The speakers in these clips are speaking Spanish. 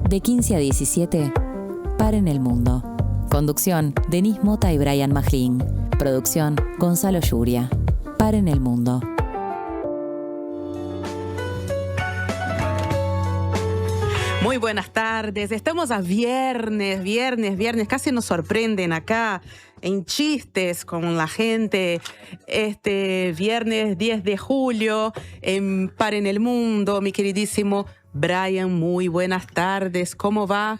De 15 a 17, Paren el Mundo. Conducción, Denise Mota y Brian Majlin. Producción, Gonzalo Yuria. Paren el Mundo. Muy buenas tardes, estamos a viernes, casi nos sorprenden acá en chistes con la gente. Este viernes 10 de julio en Paren el Mundo, mi queridísimo Brian, muy buenas tardes. ¿Cómo va?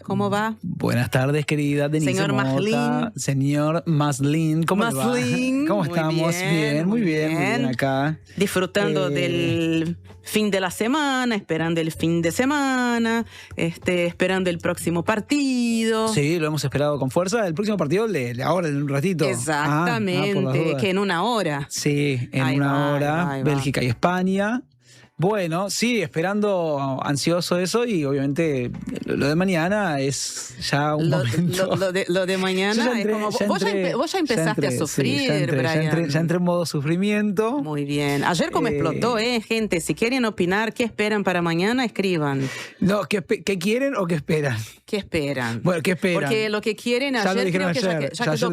Buenas tardes, querida Denise Señor Mota. Majlin. Señor Majlin, ¿cómo le va? ¿Cómo Muy estamos? Muy bien acá. Disfrutando del fin de la semana, esperando el fin de semana, esperando el próximo partido. Sí, lo hemos esperado con fuerza. El próximo partido de ahora, en un ratito. Exactamente, que en una hora. Sí, en una hora, Bélgica y España. Bueno, sí, esperando ansioso eso, y obviamente lo de mañana es ya un momento. Lo de mañana es como... Vos ya empezaste a sufrir, Brian. Ya entré en modo sufrimiento. Muy bien. Ayer como explotó, gente. Si quieren opinar, ¿qué esperan para mañana? Escriban. No, ¿qué quieren o qué esperan? ¿Qué esperan? Bueno, ¿qué esperan? Porque lo que quieren ya ayer, creo que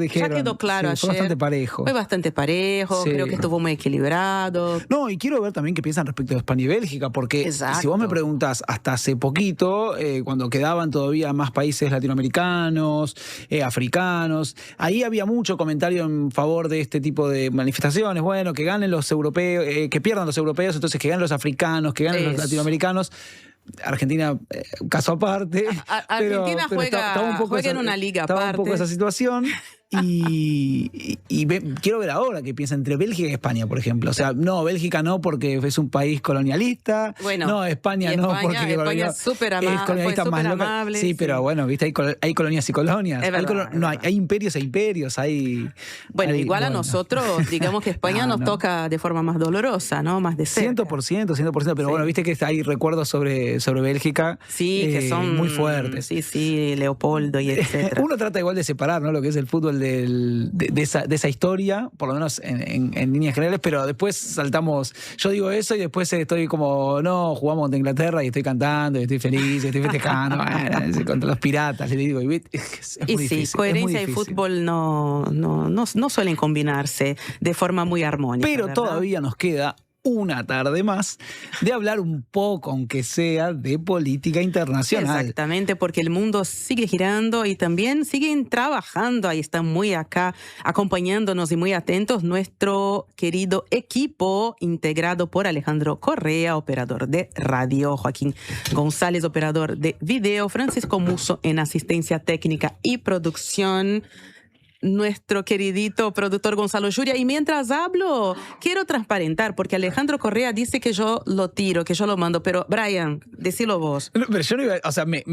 ya quedó claro ayer. Fue bastante parejo. Fue bastante parejo, creo que estuvo muy equilibrado. No, y quiero ver también qué piensan respecto de España y Bélgica, porque exacto, si vos me preguntás, hasta hace poquito, cuando quedaban todavía más países latinoamericanos, africanos, ahí había mucho comentario en favor de este tipo de manifestaciones. Bueno, que ganen los europeos, que pierdan los europeos, entonces que ganen los africanos, que ganen los latinoamericanos. Argentina, caso aparte. Argentina juega en una liga aparte. Estaba un poco esa situación. Quiero ver ahora qué piensa entre Bélgica y España, por ejemplo. O sea, no, Bélgica no porque es un país colonialista. Bueno, no, España no porque España es súper amable. Sí, pero bueno, viste, hay colonias y colonias. Hay imperios e imperios. Bueno, igual a nosotros, digamos que España nos toca de forma más dolorosa, ¿no? Más de cerca. 100%. Pero bueno, viste que hay recuerdos sobre Bélgica. Sí, que son muy fuertes. Sí, Leopoldo y etcétera. Uno trata igual de separar, ¿no? Lo que es el fútbol de esa historia, por lo menos en líneas generales, pero después saltamos, yo digo eso y después estoy como, no, jugamos contra Inglaterra y estoy cantando y estoy feliz y estoy festejando contra los piratas, le digo, es muy difícil. Sí, coherencia y fútbol no suelen combinarse de forma muy armónica. Pero ¿verdad? todavía nos queda una tarde más de hablar un poco, aunque sea, de política internacional. Exactamente, porque el mundo sigue girando y también siguen trabajando. Ahí están muy acá acompañándonos y muy atentos nuestro querido equipo integrado por Alejandro Correa, operador de radio, Joaquín González, operador de video, Francisco Musso en asistencia técnica y producción, nuestro queridito productor Gonzalo Yuria. Y mientras hablo, quiero transparentar, porque Alejandro Correa dice que yo lo tiro, que yo lo mando, pero Brian, decilo vos. No, pero yo no iba, o sea, me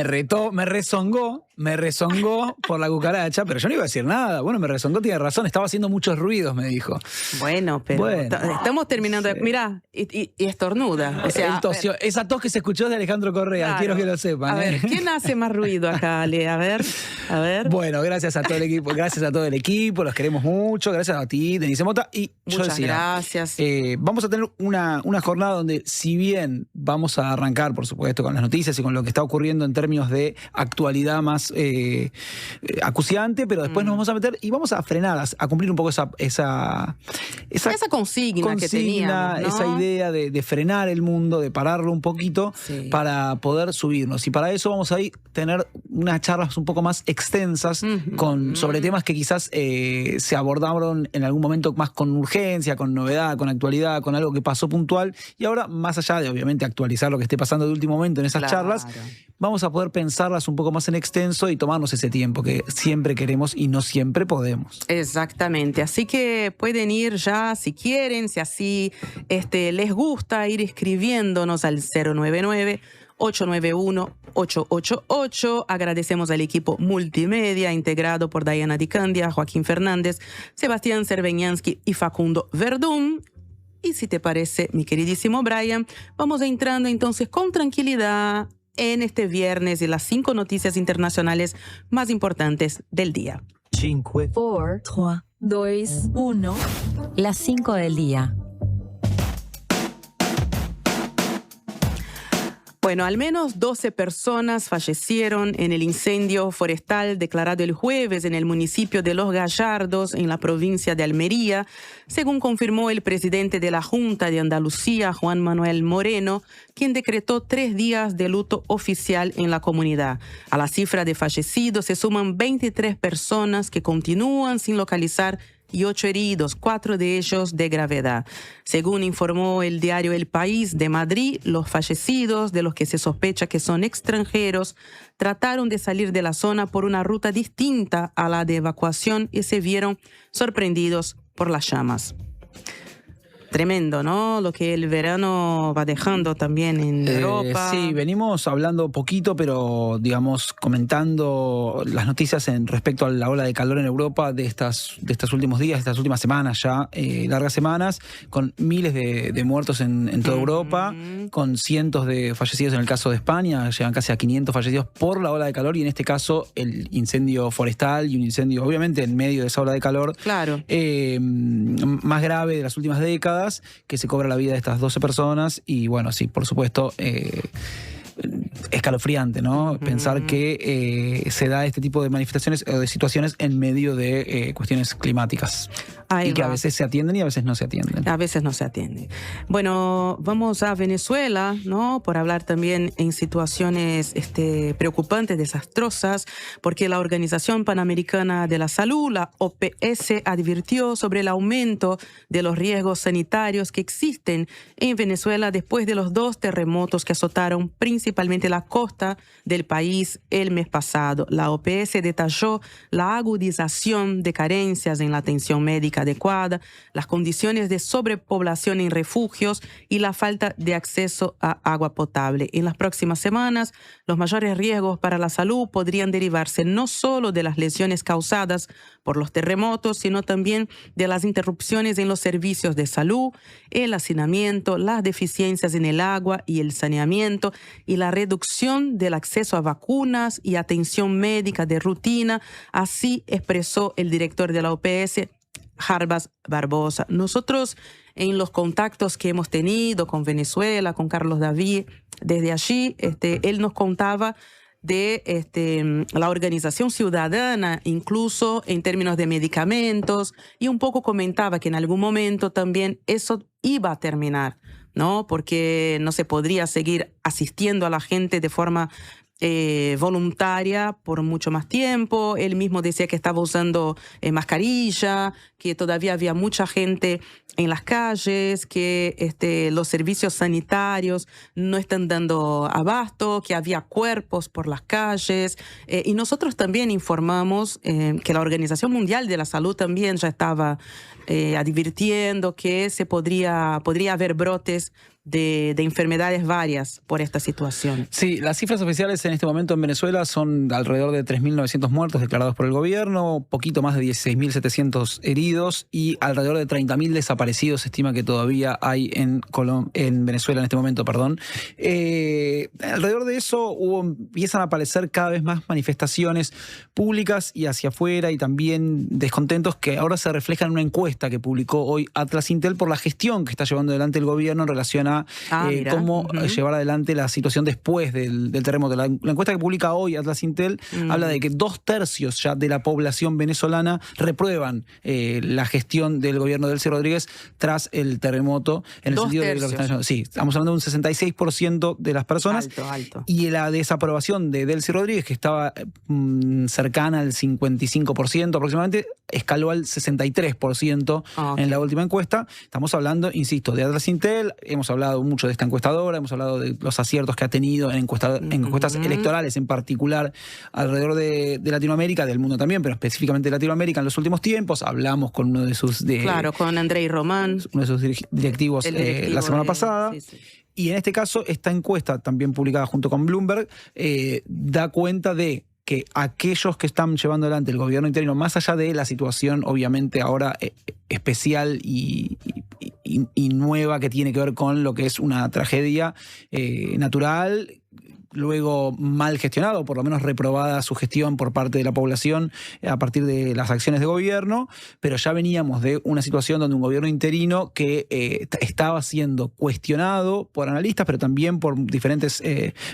retó, me rezongó por la cucaracha, pero yo no iba a decir nada. Bueno, me rezongó, tiene razón, estaba haciendo muchos ruidos, me dijo. Bueno, pero estamos terminando. Sí. Mirá, y estornuda. O sea, esa tos que se escuchó de Alejandro Correa, claro, quiero que lo sepan. A ver, ¿quién hace más ruido acá, Ale? A ver. Bueno, gracias a todo el equipo, los queremos mucho, gracias a ti, Denise Mota. Y muchas gracias. Vamos a tener una jornada donde, si bien vamos a arrancar, por supuesto, con las noticias y con lo que está ocurriendo en términos de actualidad más acuciante, pero después nos vamos a meter y vamos a frenar, a cumplir un poco esa consigna que teníamos, ¿no? Esa idea de frenar el mundo, de pararlo un poquito, para poder subirnos. Y para eso vamos a tener unas charlas un poco más extensas sobre temas que quizás se abordaron en algún momento más con urgencia, con novedad, con actualidad, con algo que pasó puntual. Y ahora, más allá de obviamente actualizar lo que esté pasando de último momento en esas charlas, vamos a poder pensarlas un poco más en extenso y tomarnos ese tiempo que siempre queremos y no siempre podemos. Exactamente. Así que pueden ir ya, si quieren, si así les gusta, ir escribiéndonos al 099-891-888. Agradecemos al equipo multimedia integrado por Diana Di Candia, Joaquín Fernández, Sebastián Cerveñansky y Facundo Verdún. Y si te parece, mi queridísimo Brian, vamos entrando entonces con tranquilidad en este viernes y las 5 noticias internacionales más importantes del día. 5, 4, 3, 2, 1. Las 5 del día. Bueno, al menos 12 personas fallecieron en el incendio forestal declarado el jueves en el municipio de Los Gallardos, en la provincia de Almería, según confirmó el presidente de la Junta de Andalucía, Juan Manuel Moreno, quien decretó 3 días de luto oficial en la comunidad. A la cifra de fallecidos se suman 23 personas que continúan sin localizar y 8 heridos, 4 de ellos de gravedad. Según informó el diario El País de Madrid, los fallecidos, de los que se sospecha que son extranjeros, trataron de salir de la zona por una ruta distinta a la de evacuación y se vieron sorprendidos por las llamas. Tremendo, ¿no? Lo que el verano va dejando también en Europa. Sí, venimos hablando poquito, pero digamos, comentando las noticias respecto a la ola de calor en Europa de estos últimos días, estas últimas semanas ya, largas semanas, con miles de muertos en toda Europa, con cientos de fallecidos en el caso de España, llegan casi a 500 fallecidos por la ola de calor, y en este caso el incendio forestal y un incendio obviamente en medio de esa ola de calor, claro, más grave de las últimas décadas, que se cobra la vida de estas 12 personas. Y bueno, sí, por supuesto, escalofriante, ¿no? Pensar que se da este tipo de manifestaciones o de situaciones en medio de cuestiones climáticas. Ahí y que va. a veces se atienden y a veces no se atienden. A veces no se atiende. Bueno, vamos a Venezuela, ¿no? Por hablar también en situaciones preocupantes, desastrosas, porque la Organización Panamericana de la Salud, la OPS, advirtió sobre el aumento de los riesgos sanitarios que existen en Venezuela después de los 2 terremotos que azotaron principalmente la costa del país el mes pasado. La OPS detalló la agudización de carencias en la atención médica adecuada, las condiciones de sobrepoblación en refugios y la falta de acceso a agua potable. En las próximas semanas, los mayores riesgos para la salud podrían derivarse no solo de las lesiones causadas por los terremotos, sino también de las interrupciones en los servicios de salud, el hacinamiento, las deficiencias en el agua y el saneamiento y la reducción del acceso a vacunas y atención médica de rutina. Así expresó el director de la OPS, Jarbas Barbosa. Nosotros, en los contactos que hemos tenido con Venezuela, con Carlos David, desde allí, él nos contaba de la organización ciudadana, incluso en términos de medicamentos, y un poco comentaba que en algún momento también eso iba a terminar, ¿no? Porque no se podría seguir asistiendo a la gente de forma voluntaria por mucho más tiempo. Él mismo decía que estaba usando mascarilla, que todavía había mucha gente en las calles, que los servicios sanitarios no están dando abasto, que había cuerpos por las calles. Y nosotros también informamos que la Organización Mundial de la Salud también ya estaba advirtiendo que podría haber brotes de enfermedades varias por esta situación. Sí, las cifras oficiales en este momento en Venezuela son alrededor de 3.900 muertos declarados por el gobierno, poquito más de 16.700 heridos y alrededor de 30.000 desaparecidos se estima que todavía hay en Venezuela en este momento, perdón. Alrededor de eso empiezan a aparecer cada vez más manifestaciones públicas y hacia afuera, y también descontentos que ahora se reflejan en una encuesta que publicó hoy Atlas Intel por la gestión que está llevando adelante el gobierno en relación a cómo llevar adelante la situación después del terremoto. La encuesta que publica hoy Atlas Intel habla de que 2/3 ya de la población venezolana reprueban la gestión del gobierno de Delcy Rodríguez tras el terremoto. En el sentido de lo que están diciendo. Sí, estamos hablando de un 66% de las personas. Alto. Y la desaprobación de Delcy Rodríguez, que estaba cercana al 55% aproximadamente, escaló al 63% en la última encuesta. Estamos hablando, insisto, de Atlas Intel. Hemos hablado mucho de esta encuestadora, hemos hablado de los aciertos que ha tenido en encuestas electorales, en particular alrededor de Latinoamérica, del mundo también, pero específicamente de Latinoamérica en los últimos tiempos. Hablamos con uno de sus... con Andrei Román. Uno de sus directivos la semana pasada. Sí. Y en este caso, esta encuesta, también publicada junto con Bloomberg, da cuenta de que aquellos que están llevando adelante el gobierno interino, más allá de la situación obviamente ahora especial y nueva que tiene que ver con lo que es una tragedia natural, luego mal gestionado, o por lo menos reprobada su gestión por parte de la población a partir de las acciones de gobierno, pero ya veníamos de una situación donde un gobierno interino que estaba siendo cuestionado por analistas, pero también por diferentes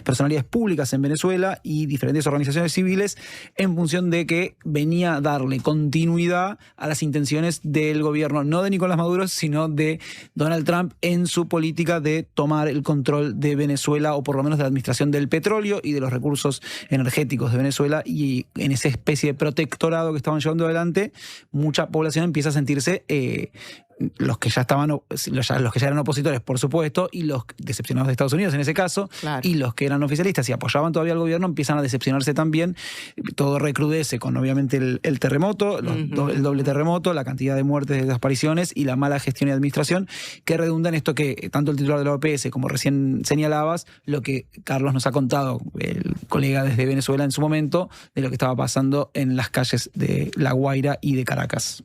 personalidades públicas en Venezuela y diferentes organizaciones civiles, en función de que venía a darle continuidad a las intenciones del gobierno, no de Nicolás Maduro, sino de Donald Trump en su política de tomar el control de Venezuela, o por lo menos de la administración del petróleo y de los recursos energéticos de Venezuela, y en esa especie de protectorado que estaban llevando adelante, mucha población empieza a sentirse los que ya eran opositores, por supuesto, y los decepcionados de Estados Unidos en ese caso, claro, y los que eran oficialistas y apoyaban todavía al gobierno empiezan a decepcionarse también. Todo recrudece con obviamente el terremoto, el doble terremoto, la cantidad de muertes, de desapariciones y la mala gestión y administración, que redunda en esto que tanto el titular de la OPS como recién señalabas, lo que Carlos nos ha contado, el colega desde Venezuela en su momento, de lo que estaba pasando en las calles de La Guaira y de Caracas.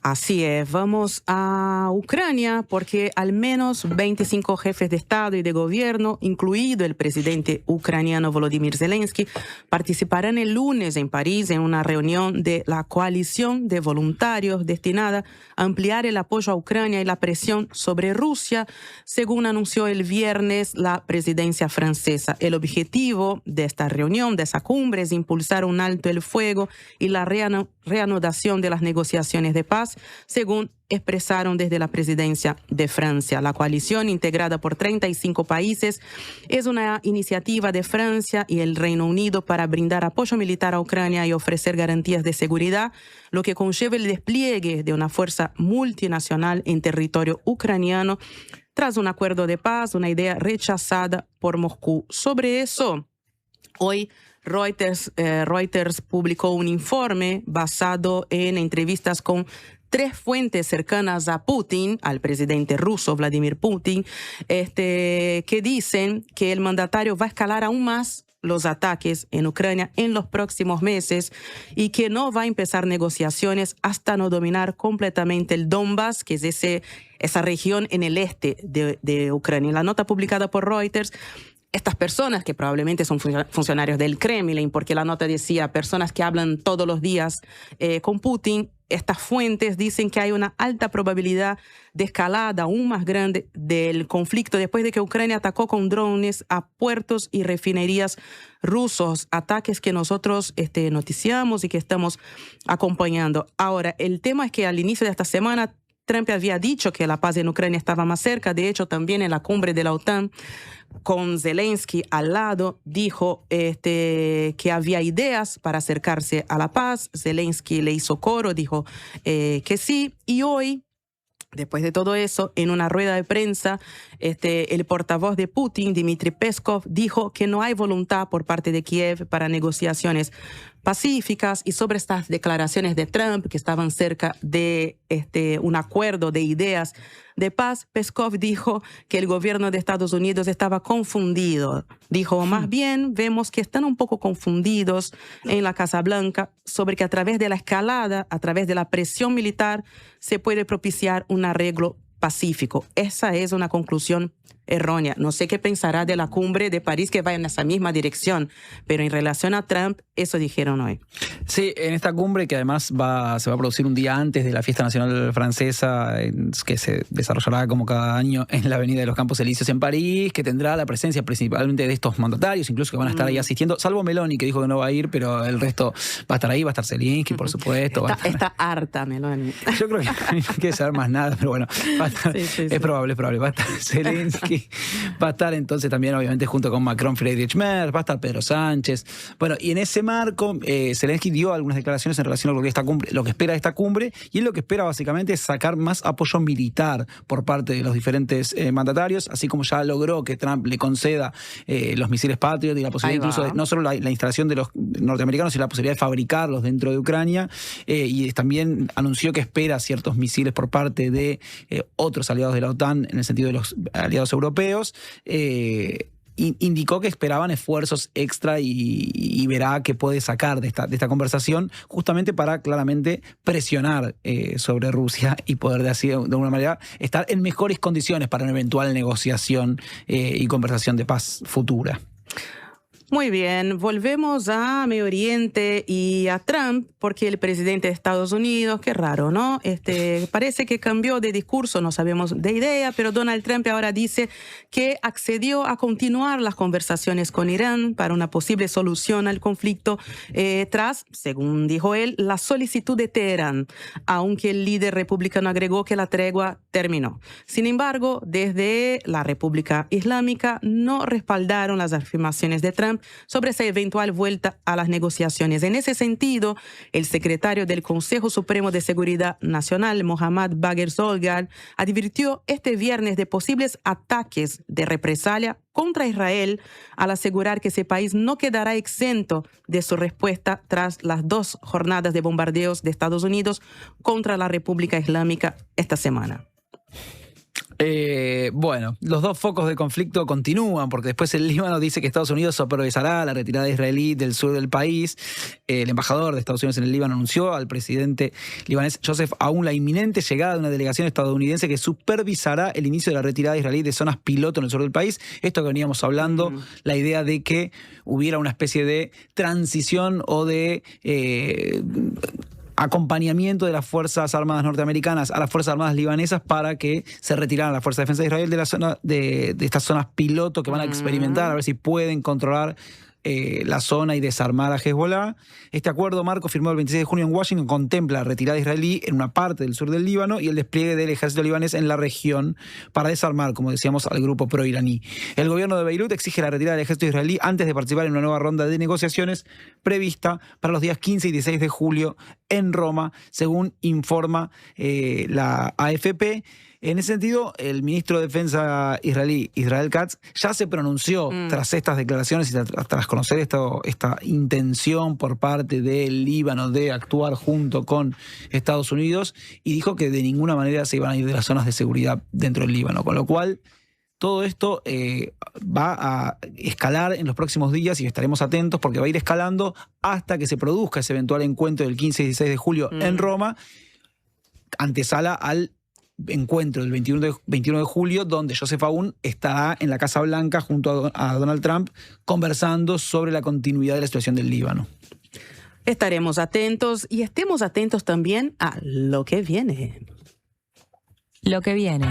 Así es, vamos a Ucrania porque al menos 25 jefes de Estado y de gobierno, incluido el presidente ucraniano Volodymyr Zelensky, participarán el lunes en París en una reunión de la coalición de voluntarios destinada a ampliar el apoyo a Ucrania y la presión sobre Rusia, según anunció el viernes la presidencia francesa. El objetivo de esta reunión, de esa cumbre, es impulsar un alto el fuego y la reanudación de las negociaciones de paz, según expresaron desde la presidencia de Francia. La coalición, integrada por 35 países, es una iniciativa de Francia y el Reino Unido para brindar apoyo militar a Ucrania y ofrecer garantías de seguridad, lo que conlleva el despliegue de una fuerza multinacional en territorio ucraniano tras un acuerdo de paz, una idea rechazada por Moscú. Sobre eso, hoy Reuters publicó un informe basado en entrevistas con 3 fuentes cercanas a Putin, al presidente ruso Vladimir Putin, que dicen que el mandatario va a escalar aún más los ataques en Ucrania en los próximos meses y que no va a empezar negociaciones hasta no dominar completamente el Donbass, que es esa región en el este de Ucrania. En la nota publicada por Reuters, estas personas, que probablemente son funcionarios del Kremlin, porque la nota decía personas que hablan todos los días con Putin, estas fuentes dicen que hay una alta probabilidad de escalada aún más grande del conflicto después de que Ucrania atacó con drones a puertos y refinerías rusos, ataques que nosotros noticiamos y que estamos acompañando. Ahora, el tema es que al inicio de esta semana Trump había dicho que la paz en Ucrania estaba más cerca. De hecho, también en la cumbre de la OTAN, con Zelensky al lado, dijo que había ideas para acercarse a la paz. Zelensky le hizo coro, dijo que sí. Y hoy, después de todo eso, en una rueda de prensa, el portavoz de Putin, Dmitry Peskov, dijo que no hay voluntad por parte de Kiev para negociaciones pacíficas. Y sobre estas declaraciones de Trump, que estaban cerca de un acuerdo de ideas de paz, Peskov dijo que el gobierno de Estados Unidos estaba confundido. Dijo, más bien vemos que están un poco confundidos en la Casa Blanca sobre que a través de la escalada, a través de la presión militar, se puede propiciar un arreglo pacífico. Esa es una conclusión errónea. No sé qué pensará de la cumbre de París, que va en esa misma dirección, pero en relación a Trump, eso dijeron hoy. Sí, en esta cumbre, que además se va a producir un día antes de la fiesta nacional francesa, que se desarrollará como cada año en la Avenida de los Campos Elíseos en París, que tendrá la presencia principalmente de estos mandatarios, incluso que van a estar ahí asistiendo, salvo Meloni, que dijo que no va a ir, pero el resto va a estar ahí, va a estar Zelensky, por supuesto. Está harta Meloni. Yo creo que no quiere saber más nada, pero bueno, va a estar, es probable, va a estar Zelensky, va a estar entonces también obviamente junto con Macron, Friedrich Merz, va a estar Pedro Sánchez. Bueno, y en ese marco, Zelensky dio algunas declaraciones en relación a lo que espera de esta cumbre, y él lo que espera básicamente es sacar más apoyo militar por parte de los diferentes mandatarios, así como ya logró que Trump le conceda los misiles Patriot y la posibilidad incluso de no solo la instalación de los norteamericanos, sino la posibilidad de fabricarlos dentro de Ucrania, y también anunció que espera ciertos misiles por parte de otros aliados de la OTAN, en el sentido de los aliados europeos. Indicó que esperaban esfuerzos extra y verá qué puede sacar de esta conversación, justamente para claramente presionar sobre Rusia y poder de alguna manera estar en mejores condiciones para una eventual negociación y conversación de paz futura. Muy bien, volvemos a Medio Oriente y a Trump, porque el presidente de Estados Unidos, qué raro, ¿no? Parece que cambió de discurso, no sabemos de idea, pero Donald Trump ahora dice que accedió a continuar las conversaciones con Irán para una posible solución al conflicto tras, según dijo él, la solicitud de Teherán, aunque el líder republicano agregó que la tregua terminó. Sin embargo, desde la República Islámica no respaldaron las afirmaciones de Trump sobre esa eventual vuelta a las negociaciones. En ese sentido, el secretario del Consejo Supremo de Seguridad Nacional, Mohammad Bagher Zolgar, advirtió este viernes de posibles ataques de represalia contra Israel al asegurar que ese país no quedará exento de su respuesta tras las 2 jornadas de bombardeos de Estados Unidos contra la República Islámica esta semana. Bueno, los 2 focos de conflicto continúan, porque después el Líbano dice que Estados Unidos supervisará la retirada israelí del sur del país. El embajador de Estados Unidos en el Líbano anunció al presidente libanés Joseph Aoun la inminente llegada de una delegación estadounidense que supervisará el inicio de la retirada israelí de zonas piloto en el sur del país. Esto que veníamos hablando, la idea de que hubiera una especie de transición o de acompañamiento de las Fuerzas Armadas norteamericanas a las Fuerzas Armadas libanesas para que se retiraran las Fuerzas de Defensa de Israel de la zona de estas zonas piloto que van a experimentar, a ver si pueden controlar la zona y desarmar a Hezbollah. Este acuerdo marco firmado el 26 de junio en Washington contempla la retirada israelí en una parte del sur del Líbano y el despliegue del ejército libanés en la región para desarmar, como decíamos, al grupo pro-iraní. El gobierno de Beirut exige la retirada del ejército israelí antes de participar en una nueva ronda de negociaciones prevista para los días 15 y 16 de julio en Roma, según informa la AFP. En ese sentido, el ministro de Defensa israelí, Israel Katz, ya se pronunció tras estas declaraciones y tras conocer esta intención por parte del Líbano de actuar junto con Estados Unidos, y dijo que de ninguna manera se iban a ir de las zonas de seguridad dentro del Líbano, con lo cual todo esto va a escalar en los próximos días y estaremos atentos porque va a ir escalando hasta que se produzca ese eventual encuentro del 15 y 16 de julio en Roma, antesala al encuentro del 21 de julio, donde Joseph Aoun estará en la Casa Blanca junto a Donald Trump conversando sobre la continuidad de la situación del Líbano. Estaremos atentos y estemos atentos también a lo que viene. Lo que viene.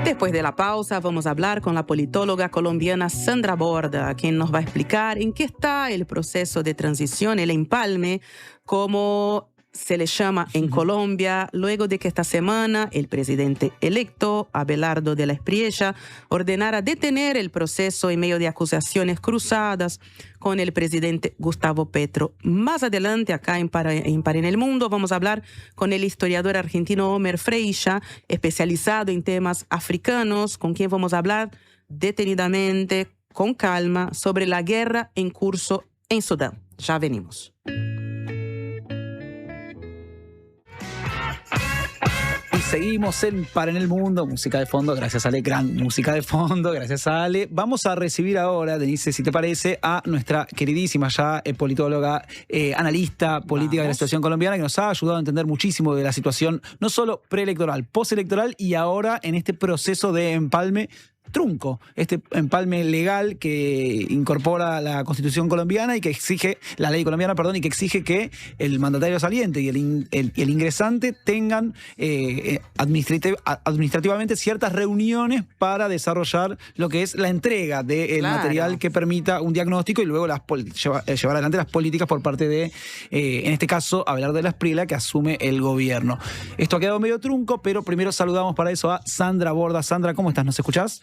Después de la pausa vamos a hablar con la politóloga colombiana Sandra Borda, quien nos va a explicar en qué está el proceso de transición, el empalme, como se le llama en Colombia, luego de que esta semana el presidente electo, Abelardo de la Espriella, ordenara detener el proceso en medio de acusaciones cruzadas con el presidente Gustavo Petro. Más adelante, acá en Para en el Mundo, vamos a hablar con el historiador argentino Homer Freixas, especializado en temas africanos, con quien vamos a hablar detenidamente, con calma, sobre la guerra en curso en Sudán. Ya venimos. Seguimos en Para en el Mundo, música de fondo, gracias Ale, gran música de fondo, gracias a Ale. Vamos a recibir ahora, Denise, si te parece, a nuestra queridísima ya politóloga, analista política de la situación colombiana, que nos ha ayudado a entender muchísimo de la situación, no solo preelectoral, postelectoral y ahora en este proceso de empalme trunco, este empalme legal que incorpora la Constitución colombiana y que exige, la ley colombiana, perdón, y que exige que el mandatario saliente y el ingresante tengan administrativamente ciertas reuniones para desarrollar lo que es la entrega del material que permita un diagnóstico y luego llevar adelante las políticas por parte de, en este caso, Abelardo de la Espriella, que asume el gobierno. Esto ha quedado medio trunco, pero primero saludamos para eso a Sandra Borda. Sandra, ¿cómo estás? ¿Nos escuchás?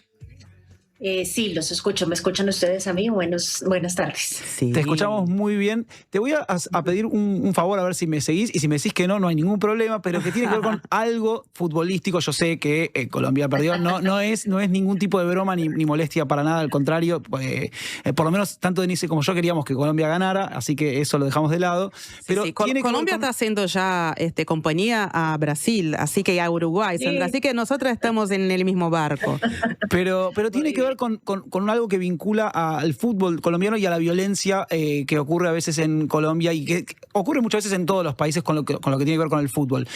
Sí, los escucho. ¿Me escuchan ustedes a mí? Buenas tardes. Sí. Te escuchamos muy bien. Te voy a pedir un favor, a ver si me seguís. Y si me decís que no hay ningún problema, pero que tiene que ver con algo futbolístico. Yo sé que Colombia perdió. No es ningún tipo de broma ni molestia para nada. Al contrario, por lo menos tanto Denise como yo queríamos que Colombia ganara, así que eso lo dejamos de lado. Pero sí. Colombia está haciendo ya compañía a Brasil, así que a Uruguay, Sandra. Así que nosotros estamos en el mismo barco. Pero tiene que ver con algo que vincula al fútbol colombiano y a la violencia que ocurre a veces en Colombia y que ocurre muchas veces en todos los países con lo que tiene que ver con el fútbol.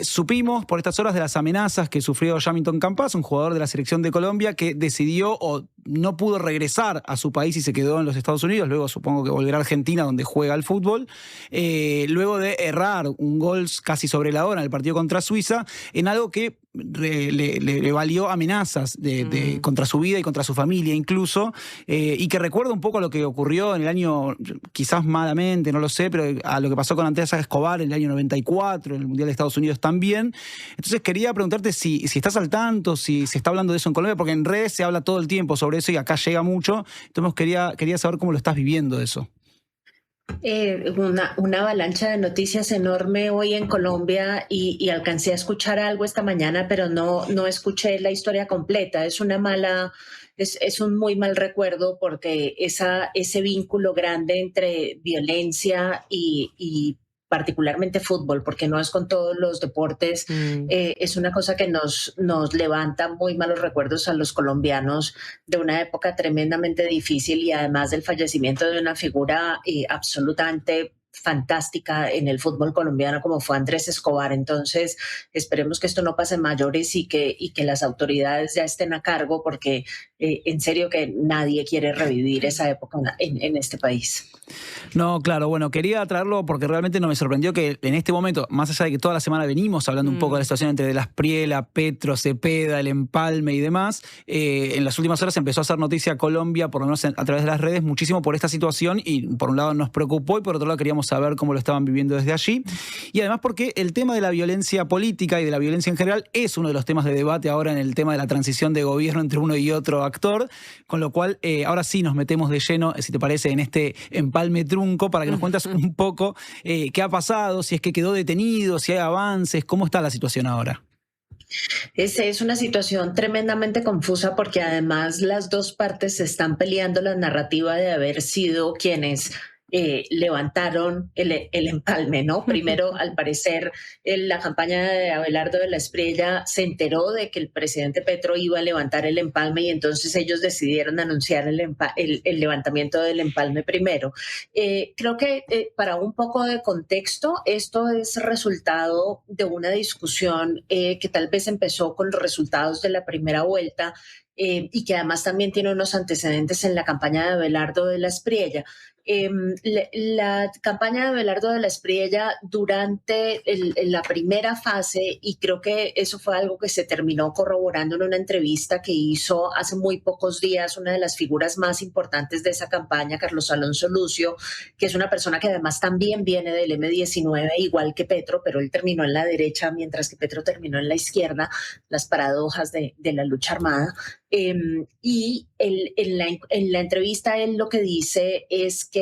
Supimos por estas horas de las amenazas que sufrió Jamilton Campas, un jugador de la selección de Colombia que decidió, o no pudo regresar a su país y se quedó en los Estados Unidos. Luego supongo que volverá a Argentina, donde juega al fútbol. Luego de errar un gol casi sobre la hora en el partido contra Suiza, en algo que le valió amenazas contra su vida y contra su familia incluso, y que recuerda un poco a lo que ocurrió en el año, quizás malamente, no lo sé, pero a lo que pasó con Andrés Escobar en el año 94, en el Mundial de Estados Unidos también. Entonces quería preguntarte si estás al tanto, si se está hablando de eso en Colombia, porque en redes se habla todo el tiempo sobre eso y acá llega mucho. Entonces quería saber cómo lo estás viviendo eso. Una avalancha de noticias enorme hoy en Colombia y alcancé a escuchar algo esta mañana, pero no escuché la historia completa. Es un muy mal recuerdo porque ese vínculo grande entre violencia y particularmente fútbol, porque no es con todos los deportes, es una cosa que nos levanta muy malos recuerdos a los colombianos de una época tremendamente difícil y además del fallecimiento de una figura absolutamente fantástica en el fútbol colombiano como fue Andrés Escobar. Entonces esperemos que esto no pase mayores y que las autoridades ya estén a cargo, porque en serio que nadie quiere revivir esa época en este país. No, claro, bueno, quería traerlo porque realmente no me sorprendió que en este momento, más allá de que toda la semana venimos hablando un poco de la situación entre De la Espriella, Petro, Cepeda, el empalme y demás, en las últimas horas empezó a hacer noticia Colombia, por lo menos a través de las redes, muchísimo por esta situación, y por un lado nos preocupó y por otro lado queríamos saber cómo lo estaban viviendo desde allí, y además porque el tema de la violencia política y de la violencia en general es uno de los temas de debate ahora en el tema de la transición de gobierno entre uno y otro actor, con lo cual ahora sí nos metemos de lleno, si te parece, en este empalme trunco, para que nos cuentas un poco qué ha pasado, si es que quedó detenido, si hay avances, cómo está la situación ahora. Es una situación tremendamente confusa porque además las dos partes se están peleando la narrativa de haber sido quienes levantaron el empalme, ¿no? Primero, al parecer, la campaña de Abelardo de la Espriella se enteró de que el presidente Petro iba a levantar el empalme y entonces ellos decidieron anunciar el levantamiento del empalme primero. Creo que para un poco de contexto, esto es resultado de una discusión que tal vez empezó con los resultados de la primera vuelta y que además también tiene unos antecedentes en la campaña de Abelardo de la Espriella. La campaña de Abelardo de la Espriella durante la primera fase, y creo que eso fue algo que se terminó corroborando en una entrevista que hizo hace muy pocos días una de las figuras más importantes de esa campaña, Carlos Alonso Lucio, que es una persona que además también viene del M-19, igual que Petro, pero él terminó en la derecha mientras que Petro terminó en la izquierda, las paradojas de la lucha armada. Y en la entrevista él lo que dice es que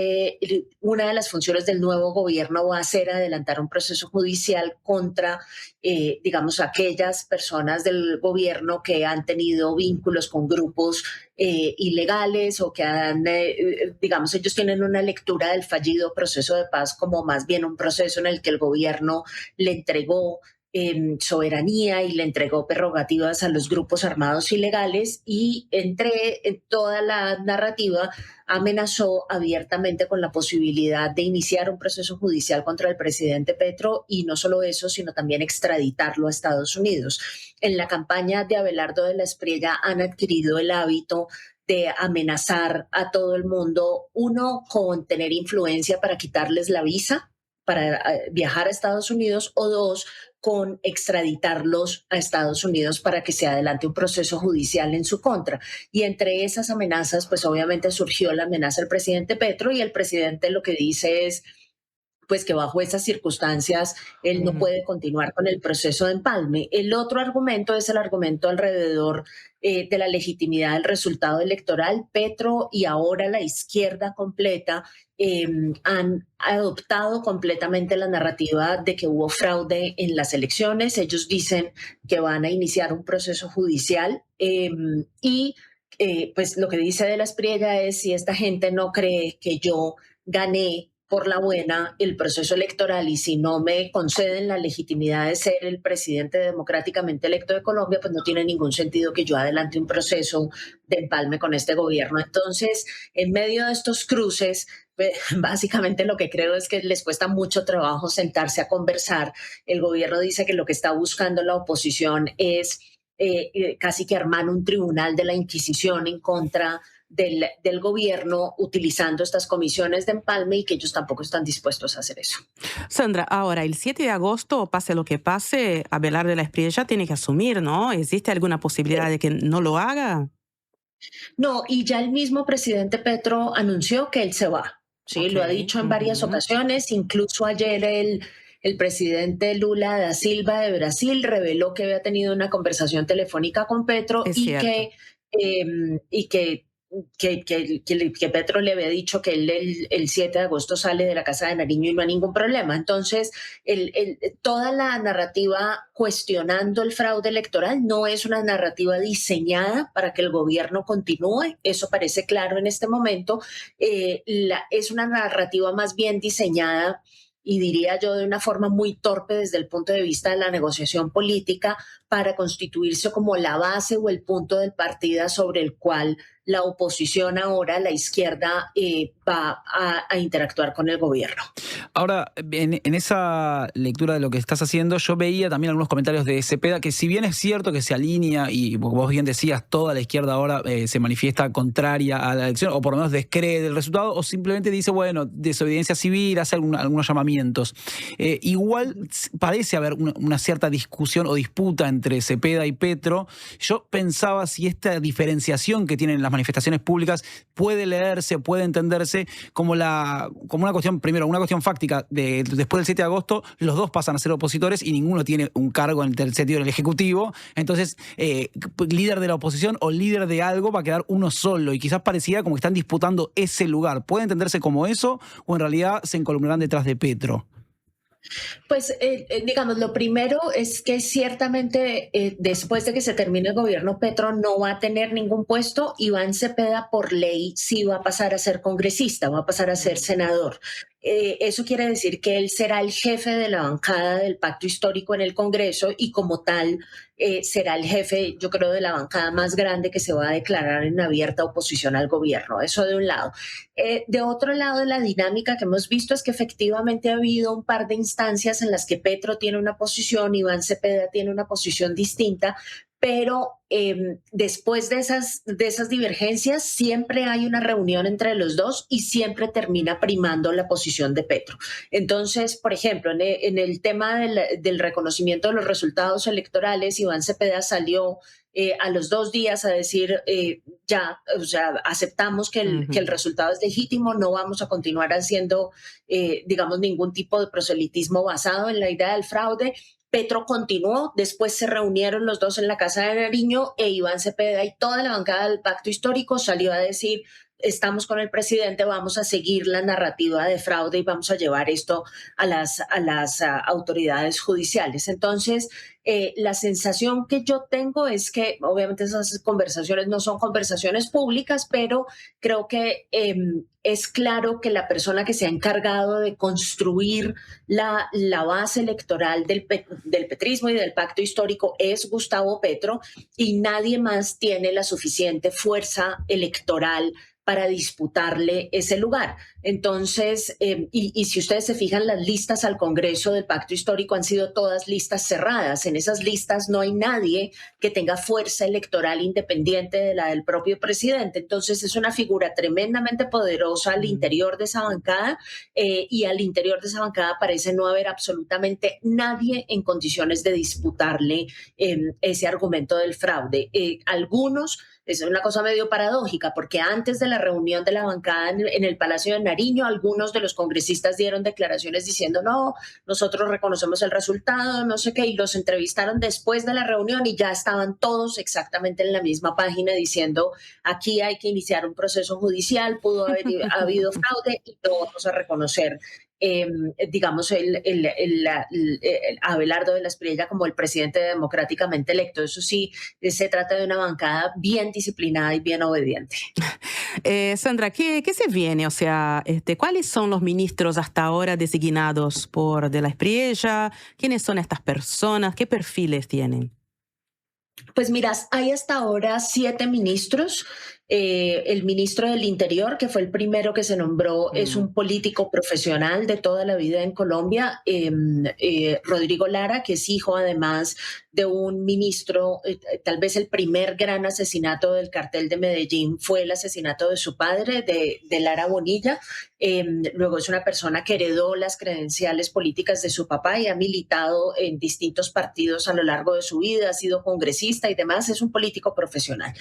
una de las funciones del nuevo gobierno va a ser adelantar un proceso judicial contra, digamos, aquellas personas del gobierno que han tenido vínculos con grupos ilegales o que han, digamos, ellos tienen una lectura del fallido proceso de paz como más bien un proceso en el que el gobierno le entregó soberanía y le entregó prerrogativas a los grupos armados ilegales, y entre toda la narrativa amenazó abiertamente con la posibilidad de iniciar un proceso judicial contra el presidente Petro, y no solo eso, sino también extraditarlo a Estados Unidos. En la campaña de Abelardo de la Espriella han adquirido el hábito de amenazar a todo el mundo, uno, con tener influencia para quitarles la visa para viajar a Estados Unidos, o dos, con extraditarlos a Estados Unidos para que se adelante un proceso judicial en su contra. Y entre esas amenazas, pues obviamente surgió la amenaza al presidente Petro, y el presidente lo que dice es pues que bajo esas circunstancias él no puede continuar con el proceso de empalme. El otro argumento es el argumento alrededor de la legitimidad del resultado electoral. Petro y ahora la izquierda completa han adoptado completamente la narrativa de que hubo fraude en las elecciones. Ellos dicen que van a iniciar un proceso judicial y pues lo que dice De la Espriella es: si esta gente no cree que yo gané por la buena el proceso electoral y si no me conceden la legitimidad de ser el presidente democráticamente electo de Colombia, pues no tiene ningún sentido que yo adelante un proceso de empalme con este gobierno. Entonces, en medio de estos cruces, pues, básicamente lo que creo es que les cuesta mucho trabajo sentarse a conversar. El gobierno dice que lo que está buscando la oposición es casi que armar un tribunal de la Inquisición en contra del gobierno utilizando estas comisiones de empalme, y que ellos tampoco están dispuestos a hacer eso. Sandra, ahora el 7 de agosto, pase lo que pase, Abelardo de la Espriella tiene que asumir, ¿no? ¿Existe alguna posibilidad de que no lo haga? No, y ya el mismo presidente Petro anunció que él se va. Sí, lo ha dicho en varias ocasiones, incluso ayer el presidente Lula da Silva de Brasil reveló que había tenido una conversación telefónica con Petro y que Petro le había dicho que él el 7 de agosto sale de la Casa de Nariño y no hay ningún problema. Entonces, toda la narrativa cuestionando el fraude electoral no es una narrativa diseñada para que el gobierno continúe, eso parece claro en este momento. Es una narrativa más bien diseñada, y diría yo de una forma muy torpe desde el punto de vista de la negociación política, para constituirse como la base o el punto de partida sobre el cual la oposición ahora, la izquierda, va a interactuar con el gobierno. Ahora, en esa lectura de lo que estás haciendo, yo veía también algunos comentarios de Cepeda, que si bien es cierto que se alinea, y vos bien decías, toda la izquierda ahora se manifiesta contraria a la elección, o por lo menos descree del resultado, o simplemente dice, bueno, desobediencia civil, hace algunos llamamientos. Igual parece haber una cierta discusión o disputa entre Cepeda y Petro. Yo pensaba si esta diferenciación que tienen las manifestaciones públicas puede leerse, puede entenderse como una cuestión, primero, una cuestión fáctica. Después del 7 de agosto, los dos pasan a ser opositores y ninguno tiene un cargo en el sentido del Ejecutivo. Entonces, líder de la oposición o líder de algo va a quedar uno solo, y quizás pareciera como que están disputando ese lugar. ¿Puede entenderse como eso, o en realidad se encolumnarán detrás de Petro? Pues, digamos, lo primero es que ciertamente después de que se termine el gobierno, Petro no va a tener ningún puesto. Iván Cepeda, por ley, sí va a pasar a ser congresista, va a pasar a ser senador. Eso quiere decir que él será el jefe de la bancada del Pacto Histórico en el Congreso, y como tal será el jefe, yo creo, de la bancada más grande que se va a declarar en abierta oposición al gobierno. Eso de un lado. De otro lado, la dinámica que hemos visto es que efectivamente ha habido un par de instancias en las que Petro tiene una posición, Iván Cepeda tiene una posición distinta, pero después de esas divergencias siempre hay una reunión entre los dos y siempre termina primando la posición de Petro. Entonces, por ejemplo, en el tema del reconocimiento de los resultados electorales, Iván Cepeda salió a los 2 días a decir aceptamos que el resultado es legítimo, no vamos a continuar haciendo, digamos, ningún tipo de proselitismo basado en la idea del fraude. Petro continuó, después se reunieron los dos en la Casa de Nariño, e Iván Cepeda y toda la bancada del Pacto Histórico salió a decir: estamos con el presidente, vamos a seguir la narrativa de fraude y vamos a llevar esto a las autoridades judiciales. Entonces, la sensación que yo tengo es que obviamente esas conversaciones no son conversaciones públicas, pero creo que es claro que la persona que se ha encargado de construir la base electoral del petrismo y del Pacto Histórico es Gustavo Petro, y nadie más tiene la suficiente fuerza electoral para disputarle ese lugar. Entonces, y si ustedes se fijan, las listas al Congreso del Pacto Histórico han sido todas listas cerradas. En esas listas no hay nadie que tenga fuerza electoral independiente de la del propio presidente. Entonces, es una figura tremendamente poderosa al interior de esa bancada, y al interior de esa bancada parece no haber absolutamente nadie en condiciones de disputarle ese argumento del fraude. Algunos, es una cosa medio paradójica, porque antes de la reunión de la bancada en el Palacio de Nariño, algunos de los congresistas dieron declaraciones diciendo: no, nosotros reconocemos el resultado, no sé qué, y los entrevistaron después de la reunión y ya estaban todos exactamente en la misma página diciendo: aquí hay que iniciar un proceso judicial, pudo haber habido fraude y lo vamos a reconocer. Digamos, Abelardo de la Espriella como el presidente democráticamente electo. Eso sí, se trata de una bancada bien disciplinada y bien obediente. Sandra, ¿qué se viene? O sea, ¿cuáles son los ministros hasta ahora designados por de la Espriella? ¿Quiénes son estas personas? ¿Qué perfiles tienen? Pues miras, hay hasta ahora 7 ministros. El ministro del Interior, que fue el primero que se nombró, es un político profesional de toda la vida en Colombia, Rodrigo Lara, que es hijo además de un ministro, tal vez el primer gran asesinato del cartel de Medellín fue el asesinato de su padre, de Lara Bonilla. Luego es una persona que heredó las credenciales políticas de su papá y ha militado en distintos partidos a lo largo de su vida, ha sido congresista y demás, es un político profesional.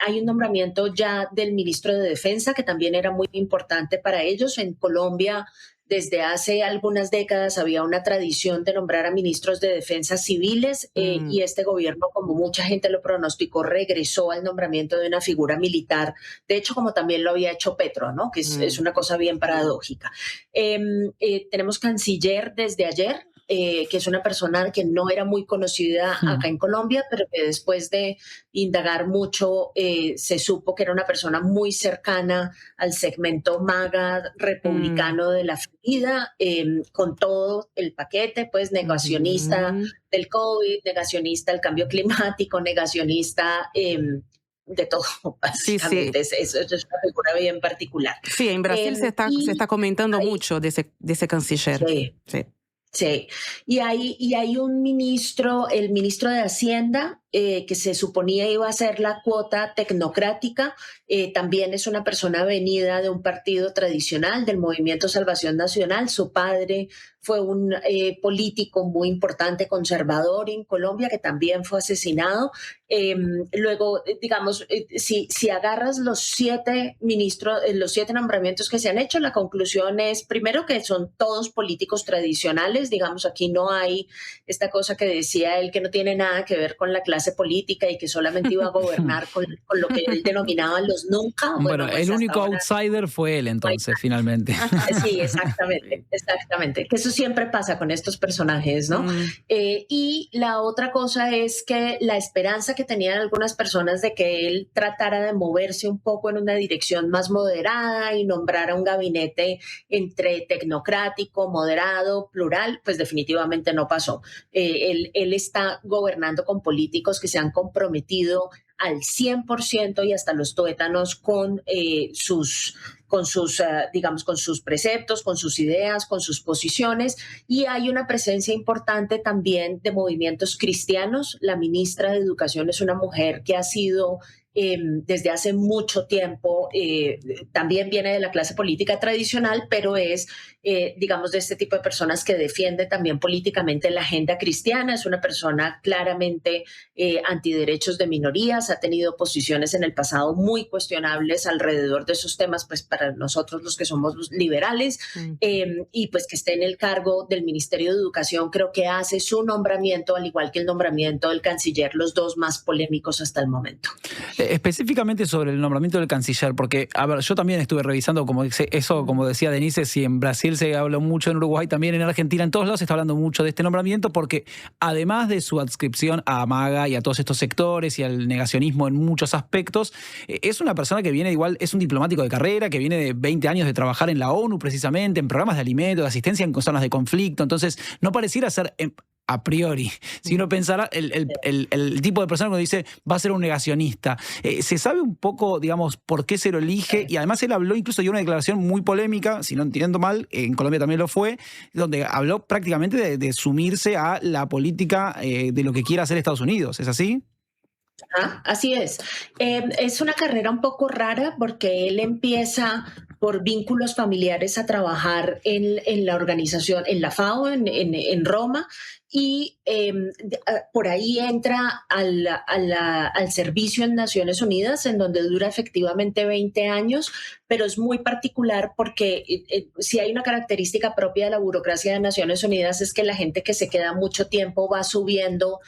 Hay un nombramiento ya del ministro de Defensa, que también era muy importante para ellos. En Colombia, desde hace algunas décadas había una tradición de nombrar a ministros de defensa civiles y este gobierno, como mucha gente lo pronosticó, regresó al nombramiento de una figura militar, de hecho como también lo había hecho Petro, ¿no? Que es una cosa bien paradójica. Tenemos canciller desde ayer, que es una persona que no era muy conocida acá en Colombia, pero que después de indagar mucho se supo que era una persona muy cercana al segmento MAGA republicano de la Florida, con todo el paquete, pues negacionista del COVID, negacionista del cambio climático, negacionista de todo, básicamente. Sí. Es una figura bien particular. Sí, en Brasil se está comentando mucho de ese canciller. Sí. Sí, y hay un ministro, el ministro de Hacienda, que se suponía iba a ser la cuota tecnocrática, también es una persona venida de un partido tradicional, del Movimiento Salvación Nacional. Su padre fue un político muy importante, conservador en Colombia, que también fue asesinado. Luego, digamos, si agarras los 7 ministros, los 7 nombramientos que se han hecho, la conclusión es, primero, que son todos políticos tradicionales. Digamos, aquí no hay esta cosa que decía él, que no tiene nada que ver con la clase política y que solamente iba a gobernar con lo que él denominaba los nunca. Bueno, pues el único outsider fue él entonces, finalmente. Sí, exactamente. Que eso siempre pasa con estos personajes, ¿no? Y la otra cosa es que la esperanza que tenían algunas personas de que él tratara de moverse un poco en una dirección más moderada y nombrara un gabinete entre tecnocrático, moderado, plural, pues definitivamente no pasó. Él está gobernando con políticos que se han comprometido al 100% y hasta los tuétanos con sus preceptos, con sus ideas, con sus posiciones, y hay una presencia importante también de movimientos cristianos. La ministra de Educación es una mujer que ha sido desde hace mucho tiempo, también viene de la clase política tradicional, pero es, digamos, de este tipo de personas que defiende también políticamente la agenda cristiana. Es una persona claramente antiderechos de minorías, ha tenido posiciones en el pasado muy cuestionables alrededor de esos temas, pues para nosotros los que somos los liberales, y pues que esté en el cargo del Ministerio de Educación, creo que hace su nombramiento, al igual que el nombramiento del canciller, los dos más polémicos hasta el momento. Específicamente sobre el nombramiento del canciller, porque, a ver, yo también estuve revisando, como decía Denise, si en Brasil se habló mucho, en Uruguay también, en Argentina, en todos lados se está hablando mucho de este nombramiento, porque además de su adscripción a MAGA y a todos estos sectores y al negacionismo en muchos aspectos, es una persona que viene igual, es un diplomático de carrera, que viene de 20 años de trabajar en la ONU precisamente, en programas de alimentos, de asistencia en zonas de conflicto, entonces no pareciera ser a priori, si uno pensara el tipo de persona que dice va a ser un negacionista. ¿Se sabe un poco, digamos, por qué se lo elige? Y además él habló, incluso dio una declaración muy polémica, si no entiendo mal, en Colombia también lo fue, donde habló prácticamente de sumirse a la política de lo que quiera hacer Estados Unidos. ¿Es así? Así es. Es una carrera un poco rara porque él empieza por vínculos familiares a trabajar en la organización, en la FAO, en Roma, y por ahí entra al servicio en Naciones Unidas, en donde dura efectivamente 20 años, pero es muy particular porque si hay una característica propia de la burocracia de Naciones Unidas es que la gente que se queda mucho tiempo va subiendo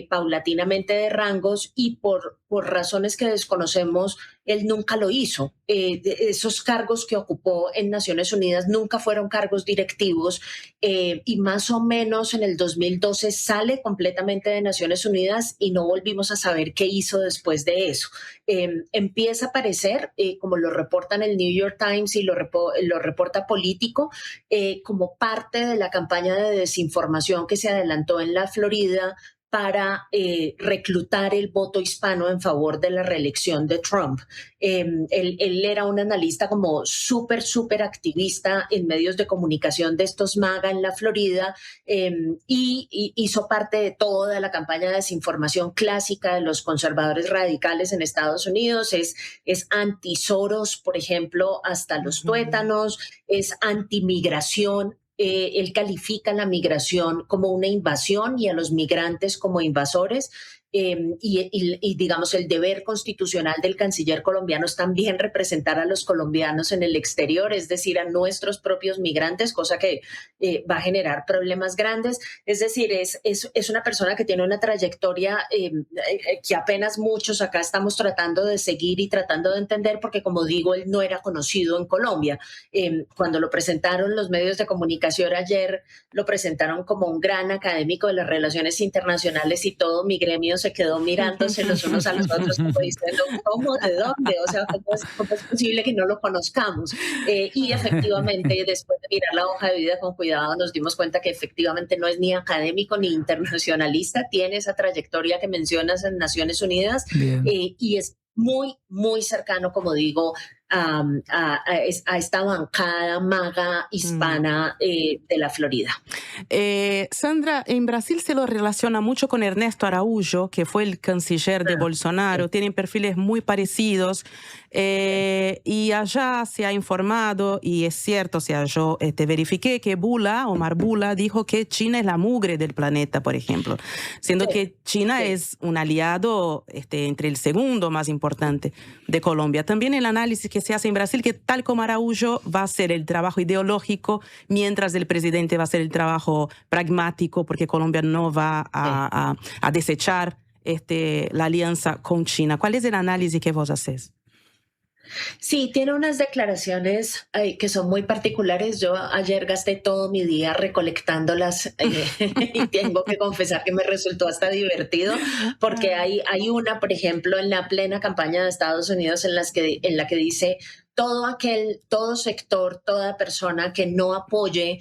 paulatinamente de rangos, y por razones que desconocemos, él nunca lo hizo. Esos cargos que ocupó en Naciones Unidas nunca fueron cargos directivos, y más o menos en el 2012 sale completamente de Naciones Unidas y no volvimos a saber qué hizo después de eso. Empieza a aparecer, como lo reportan el New York Times y lo reporta Político, como parte de la campaña de desinformación que se adelantó en la Florida para reclutar el voto hispano en favor de la reelección de Trump. Él era un analista como súper activista en medios de comunicación de estos MAGA en la Florida, y hizo parte de toda la campaña de desinformación clásica de los conservadores radicales en Estados Unidos. Es anti-Soros, por ejemplo, hasta los tuétanos, es anti-migración. Él califica la migración como una invasión y a los migrantes como invasores. Y digamos, el deber constitucional del canciller colombiano es también representar a los colombianos en el exterior, es decir, a nuestros propios migrantes, cosa que va a generar problemas grandes. Es decir, es una persona que tiene una trayectoria que apenas muchos acá estamos tratando de seguir y tratando de entender, porque como digo, él no era conocido en Colombia. Cuando lo presentaron los medios de comunicación ayer, lo presentaron como un gran académico de las relaciones internacionales y todo mi gremio se quedó mirándose los unos a los otros como diciendo, ¿cómo? ¿De dónde? O sea, ¿cómo es posible que no lo conozcamos? Y efectivamente, después de mirar la hoja de vida con cuidado, nos dimos cuenta que efectivamente no es ni académico ni internacionalista, tiene esa trayectoria que mencionas en Naciones Unidas, y es muy cercano, como digo, a esta bancada MAGA hispana de la Florida. Sandra, en Brasil se lo relaciona mucho con Ernesto Araújo, que fue el canciller de Bolsonaro. Tienen perfiles muy parecidos. Y allá se ha informado, y es cierto, o sea, yo verifiqué que Omar Bula, dijo que China es la mugre del planeta, por ejemplo, siendo que China es un aliado entre el segundo más importante de Colombia. También el análisis que se hace en Brasil, que tal como Araújo va a hacer el trabajo ideológico, mientras el presidente va a hacer el trabajo pragmático, porque Colombia no va a desechar la alianza con China. ¿Cuál es el análisis que vos haces? Sí, tiene unas declaraciones que son muy particulares. Yo ayer gasté todo mi día recolectándolas y tengo que confesar que me resultó hasta divertido, porque hay una, por ejemplo, en la plena campaña de Estados Unidos en la que dice todo sector, toda persona que no apoye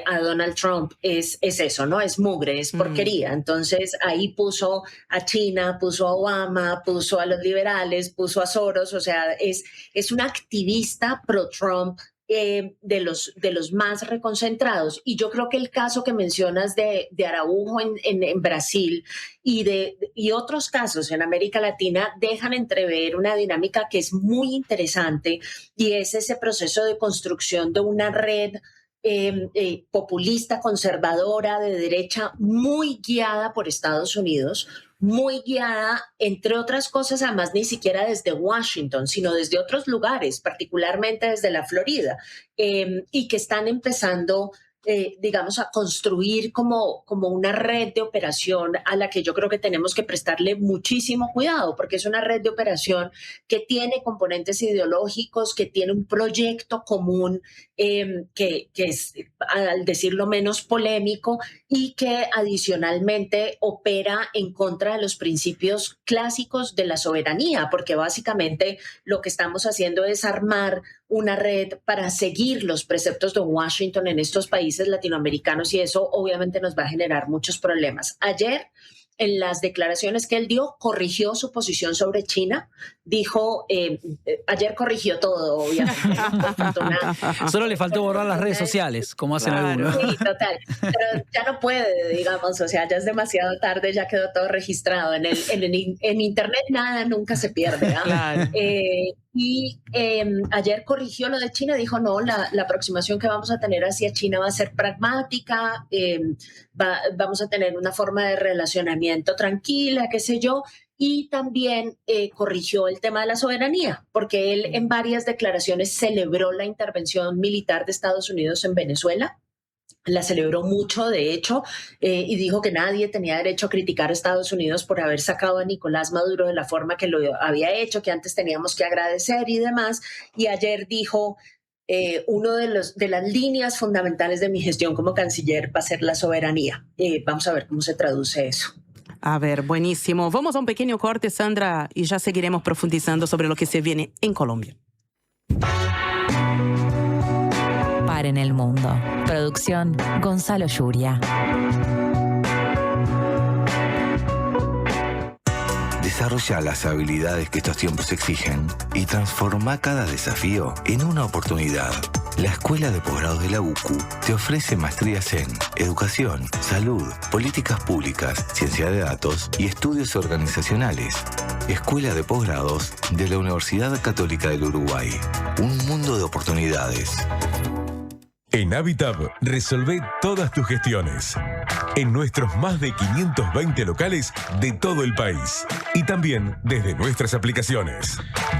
a Donald Trump es eso, ¿no? Es mugre, es porquería. Entonces ahí puso a China, puso a Obama, puso a los liberales, puso a Soros, o sea, es un activista pro-Trump de los más reconcentrados. Y yo creo que el caso que mencionas de Araújo en Brasil y otros casos en América Latina dejan entrever una dinámica que es muy interesante, y es ese proceso de construcción de una red populista, conservadora, de derecha, muy guiada por Estados Unidos, muy guiada, entre otras cosas, además ni siquiera desde Washington, sino desde otros lugares, particularmente desde la Florida, y que están empezando, digamos, a construir como una red de operación a la que yo creo que tenemos que prestarle muchísimo cuidado, porque es una red de operación que tiene componentes ideológicos, que tiene un proyecto común, que es, al decirlo menos, polémico, y que adicionalmente opera en contra de los principios clásicos de la soberanía, porque básicamente lo que estamos haciendo es armar una red para seguir los preceptos de Washington en estos países latinoamericanos, y eso obviamente nos va a generar muchos problemas. Ayer, en las declaraciones que él dio, corrigió su posición sobre China. Dijo, ayer corrigió todo, obviamente. Solo le faltó borrar las redes sociales, como hacen algunos. Sí, total. Pero ya no puede, digamos, o sea, ya es demasiado tarde, ya quedó todo registrado. En Internet nada nunca se pierde, ¿eh? Claro. Y ayer corrigió lo de China, dijo, no, la aproximación que vamos a tener hacia China va a ser pragmática, vamos a tener una forma de relacionamiento tranquila, qué sé yo. Y también corrigió el tema de la soberanía, porque él en varias declaraciones celebró la intervención militar de Estados Unidos en Venezuela. La celebró mucho, de hecho, y dijo que nadie tenía derecho a criticar a Estados Unidos por haber sacado a Nicolás Maduro de la forma que lo había hecho, que antes teníamos que agradecer y demás. Y ayer dijo, uno de las líneas fundamentales de mi gestión como canciller va a ser la soberanía. Vamos a ver cómo se traduce eso. A ver, buenísimo. Vamos a un pequeño corte, Sandra, y ya seguiremos profundizando sobre lo que se viene en Colombia. En el mundo. Producción Gonzalo Yuria. Desarrolla las habilidades que estos tiempos exigen y transforma cada desafío en una oportunidad. La Escuela de Posgrados de la UCU te ofrece maestrías en Educación, Salud, Políticas Públicas, Ciencia de Datos y Estudios Organizacionales. Escuela de Posgrados de la Universidad Católica del Uruguay. Un mundo de oportunidades. En Habitab, resolvé todas tus gestiones. En nuestros más de 520 locales de todo el país. Y también desde nuestras aplicaciones.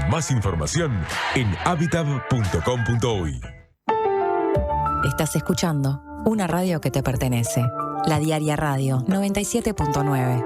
Más información en habitab.com.uy. Estás escuchando una radio que te pertenece. La Diaria Radio 97.9.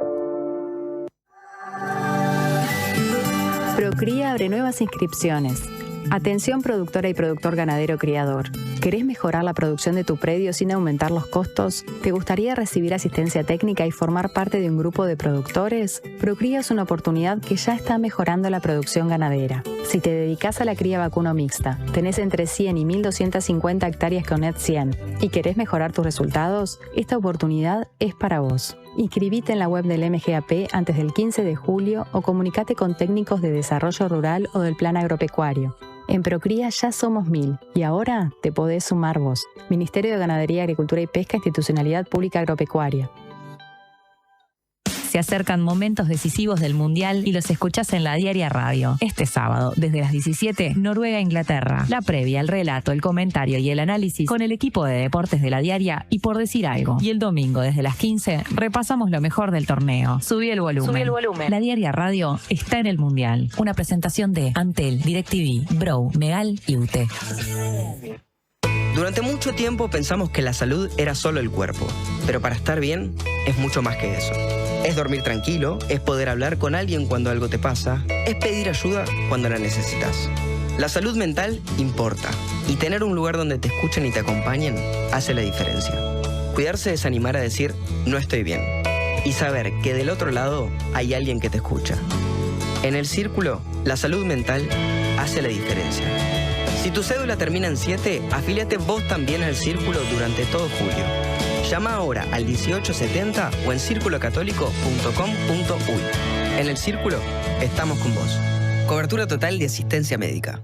Procría abre nuevas inscripciones. Atención productora y productor ganadero criador. ¿Querés mejorar la producción de tu predio sin aumentar los costos? ¿Te gustaría recibir asistencia técnica y formar parte de un grupo de productores? Procría es una oportunidad que ya está mejorando la producción ganadera. Si te dedicas a la cría vacuno mixta, tenés entre 100 y 1.250 hectáreas con Net 100 y querés mejorar tus resultados, esta oportunidad es para vos. Inscribite en la web del MGAP antes del 15 de julio o comunicate con técnicos de desarrollo rural o del plan agropecuario. En Procría ya somos 1000 y ahora te podés sumar vos. Ministerio de Ganadería, Agricultura y Pesca, Institucionalidad Pública Agropecuaria. Se acercan momentos decisivos del Mundial y los escuchás en la Diaria Radio. Este sábado, desde las 17, Noruega-Inglaterra. La previa, el relato, el comentario y el análisis con el equipo de deportes de la Diaria y Por Decir Algo. Y el domingo, desde las 15, repasamos lo mejor del torneo. Subí el volumen. Subí el volumen. La Diaria Radio está en el Mundial. Una presentación de Antel, DirecTV, Bro, Megal y UTE. Durante mucho tiempo pensamos que la salud era solo el cuerpo, pero para estar bien es mucho más que eso. Es dormir tranquilo, es poder hablar con alguien cuando algo te pasa, es pedir ayuda cuando la necesitas. La salud mental importa, y tener un lugar donde te escuchen y te acompañen hace la diferencia. Cuidarse es animar a decir, no estoy bien, y saber que del otro lado hay alguien que te escucha. En el Círculo, la salud mental hace la diferencia. Si tu cédula termina en 7, afíliate vos también al Círculo durante todo julio. Llama ahora al 1870 o en circulocatólico.com.uy. En el Círculo estamos con vos. Cobertura total de asistencia médica.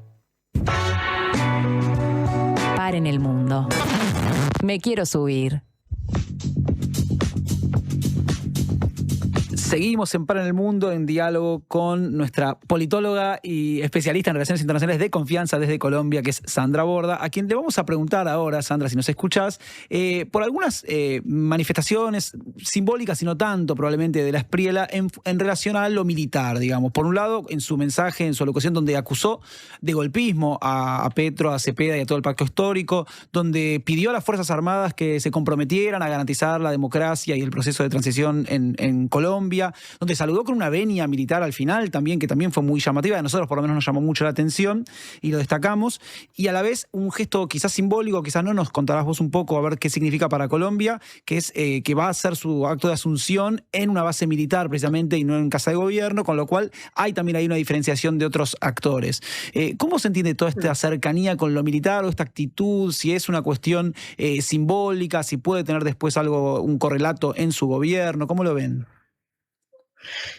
Paren el mundo. Me quiero subir. Seguimos en Para en el Mundo en diálogo con nuestra politóloga y especialista en relaciones internacionales de confianza desde Colombia, que es Sandra Borda, a quien le vamos a preguntar ahora, Sandra, si nos escuchás, por algunas manifestaciones simbólicas y no tanto probablemente de la Espriela en relación a lo militar, digamos. Por un lado, en su mensaje, en su alocución, donde acusó de golpismo a Petro, a Cepeda y a todo el pacto histórico, donde pidió a las Fuerzas Armadas que se comprometieran a garantizar la democracia y el proceso de transición en Colombia, donde saludó con una venia militar al final también, que también fue muy llamativa, a nosotros por lo menos nos llamó mucho la atención y lo destacamos, y a la vez un gesto quizás simbólico, quizás no, nos contarás vos un poco a ver qué significa para Colombia, que es que va a hacer su acto de asunción en una base militar precisamente y no en casa de gobierno, con lo cual hay también ahí una diferenciación de otros actores. ¿Cómo se entiende toda esta cercanía con lo militar o esta actitud? Si es una cuestión simbólica, si puede tener después un correlato en su gobierno, ¿cómo lo ven?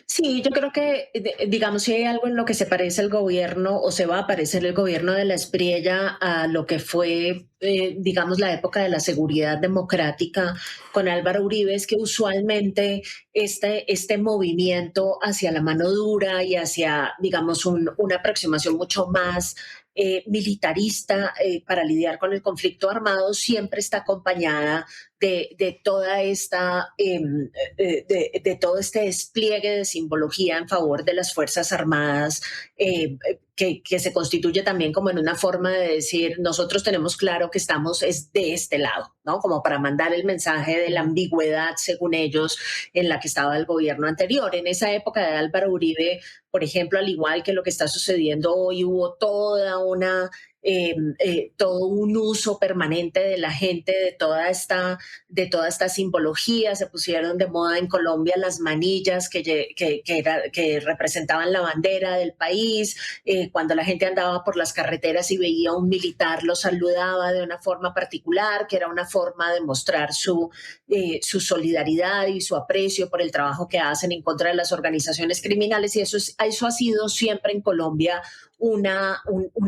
Sí, yo creo que, digamos, si hay algo en lo que se parece el gobierno o se va a parecer el gobierno de la Espriella a lo que fue, digamos, la época de la seguridad democrática con Álvaro Uribe, es que usualmente este movimiento hacia la mano dura y hacia, digamos, una aproximación mucho más militarista para lidiar con el conflicto armado siempre está acompañada de toda esta de todo este despliegue de simbología en favor de las Fuerzas Armadas, que se constituye también como en una forma de decir, nosotros tenemos claro que estamos de este lado, ¿no? Como para mandar el mensaje de la ambigüedad, según ellos, en la que estaba el gobierno anterior. En esa época de Álvaro Uribe, por ejemplo, al igual que lo que está sucediendo hoy, hubo toda una todo un uso permanente de la gente de toda esta simbología. Se pusieron de moda en Colombia las manillas que representaban la bandera del país. Cuando la gente andaba por las carreteras y veía a un militar, lo saludaba de una forma particular, que era una forma de mostrar su solidaridad y su aprecio por el trabajo que hacen en contra de las organizaciones criminales, y eso ha sido siempre en Colombia una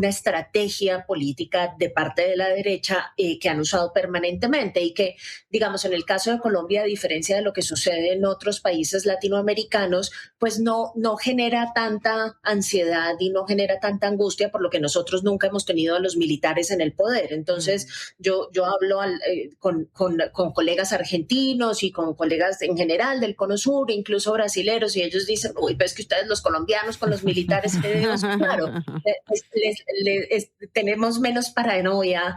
estrategia política de parte de la derecha que han usado permanentemente, y que, digamos, en el caso de Colombia, a diferencia de lo que sucede en otros países latinoamericanos, pues no genera tanta ansiedad y no genera tanta angustia, por lo que nosotros nunca hemos tenido a los militares en el poder. Entonces, yo hablo con colegas argentinos y con colegas en general del Cono Sur, incluso brasileros, y ellos dicen, uy, pero es que ustedes los colombianos con los militares, claro, tenemos menos paranoia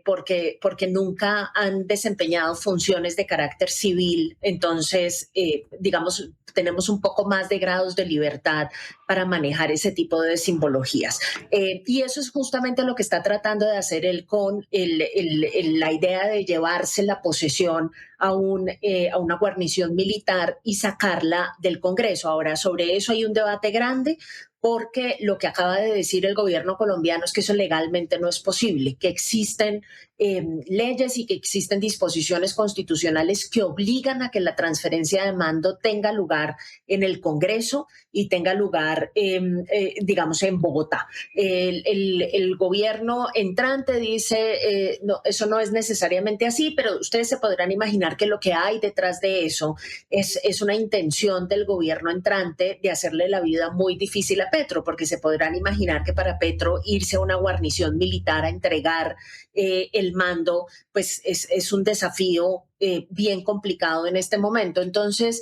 porque nunca han desempeñado funciones de carácter civil. Entonces, digamos, tenemos un poco más de grados de libertad para manejar ese tipo de simbologías. Y eso es justamente lo que está tratando de hacer él con la idea de llevarse la posesión a una guarnición militar y sacarla del Congreso. Ahora, sobre eso hay un debate grande, porque lo que acaba de decir el gobierno colombiano es que eso legalmente no es posible, que existen leyes y que existen disposiciones constitucionales que obligan a que la transferencia de mando tenga lugar en el Congreso y tenga lugar, digamos, en Bogotá. El gobierno entrante dice, no, eso no es necesariamente así, pero ustedes se podrán imaginar que lo que hay detrás de eso es una intención del gobierno entrante de hacerle la vida muy difícil a Petro, porque se podrán imaginar que para Petro irse a una guarnición militar a entregar el mando, pues es un desafío bien complicado en este momento. Entonces,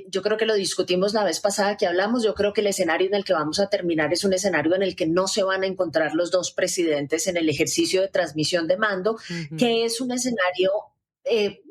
yo creo que lo discutimos la vez pasada que hablamos. Yo creo que el escenario en el que vamos a terminar es un escenario en el que no se van a encontrar los dos presidentes en el ejercicio de transmisión de mando, que es un escenario,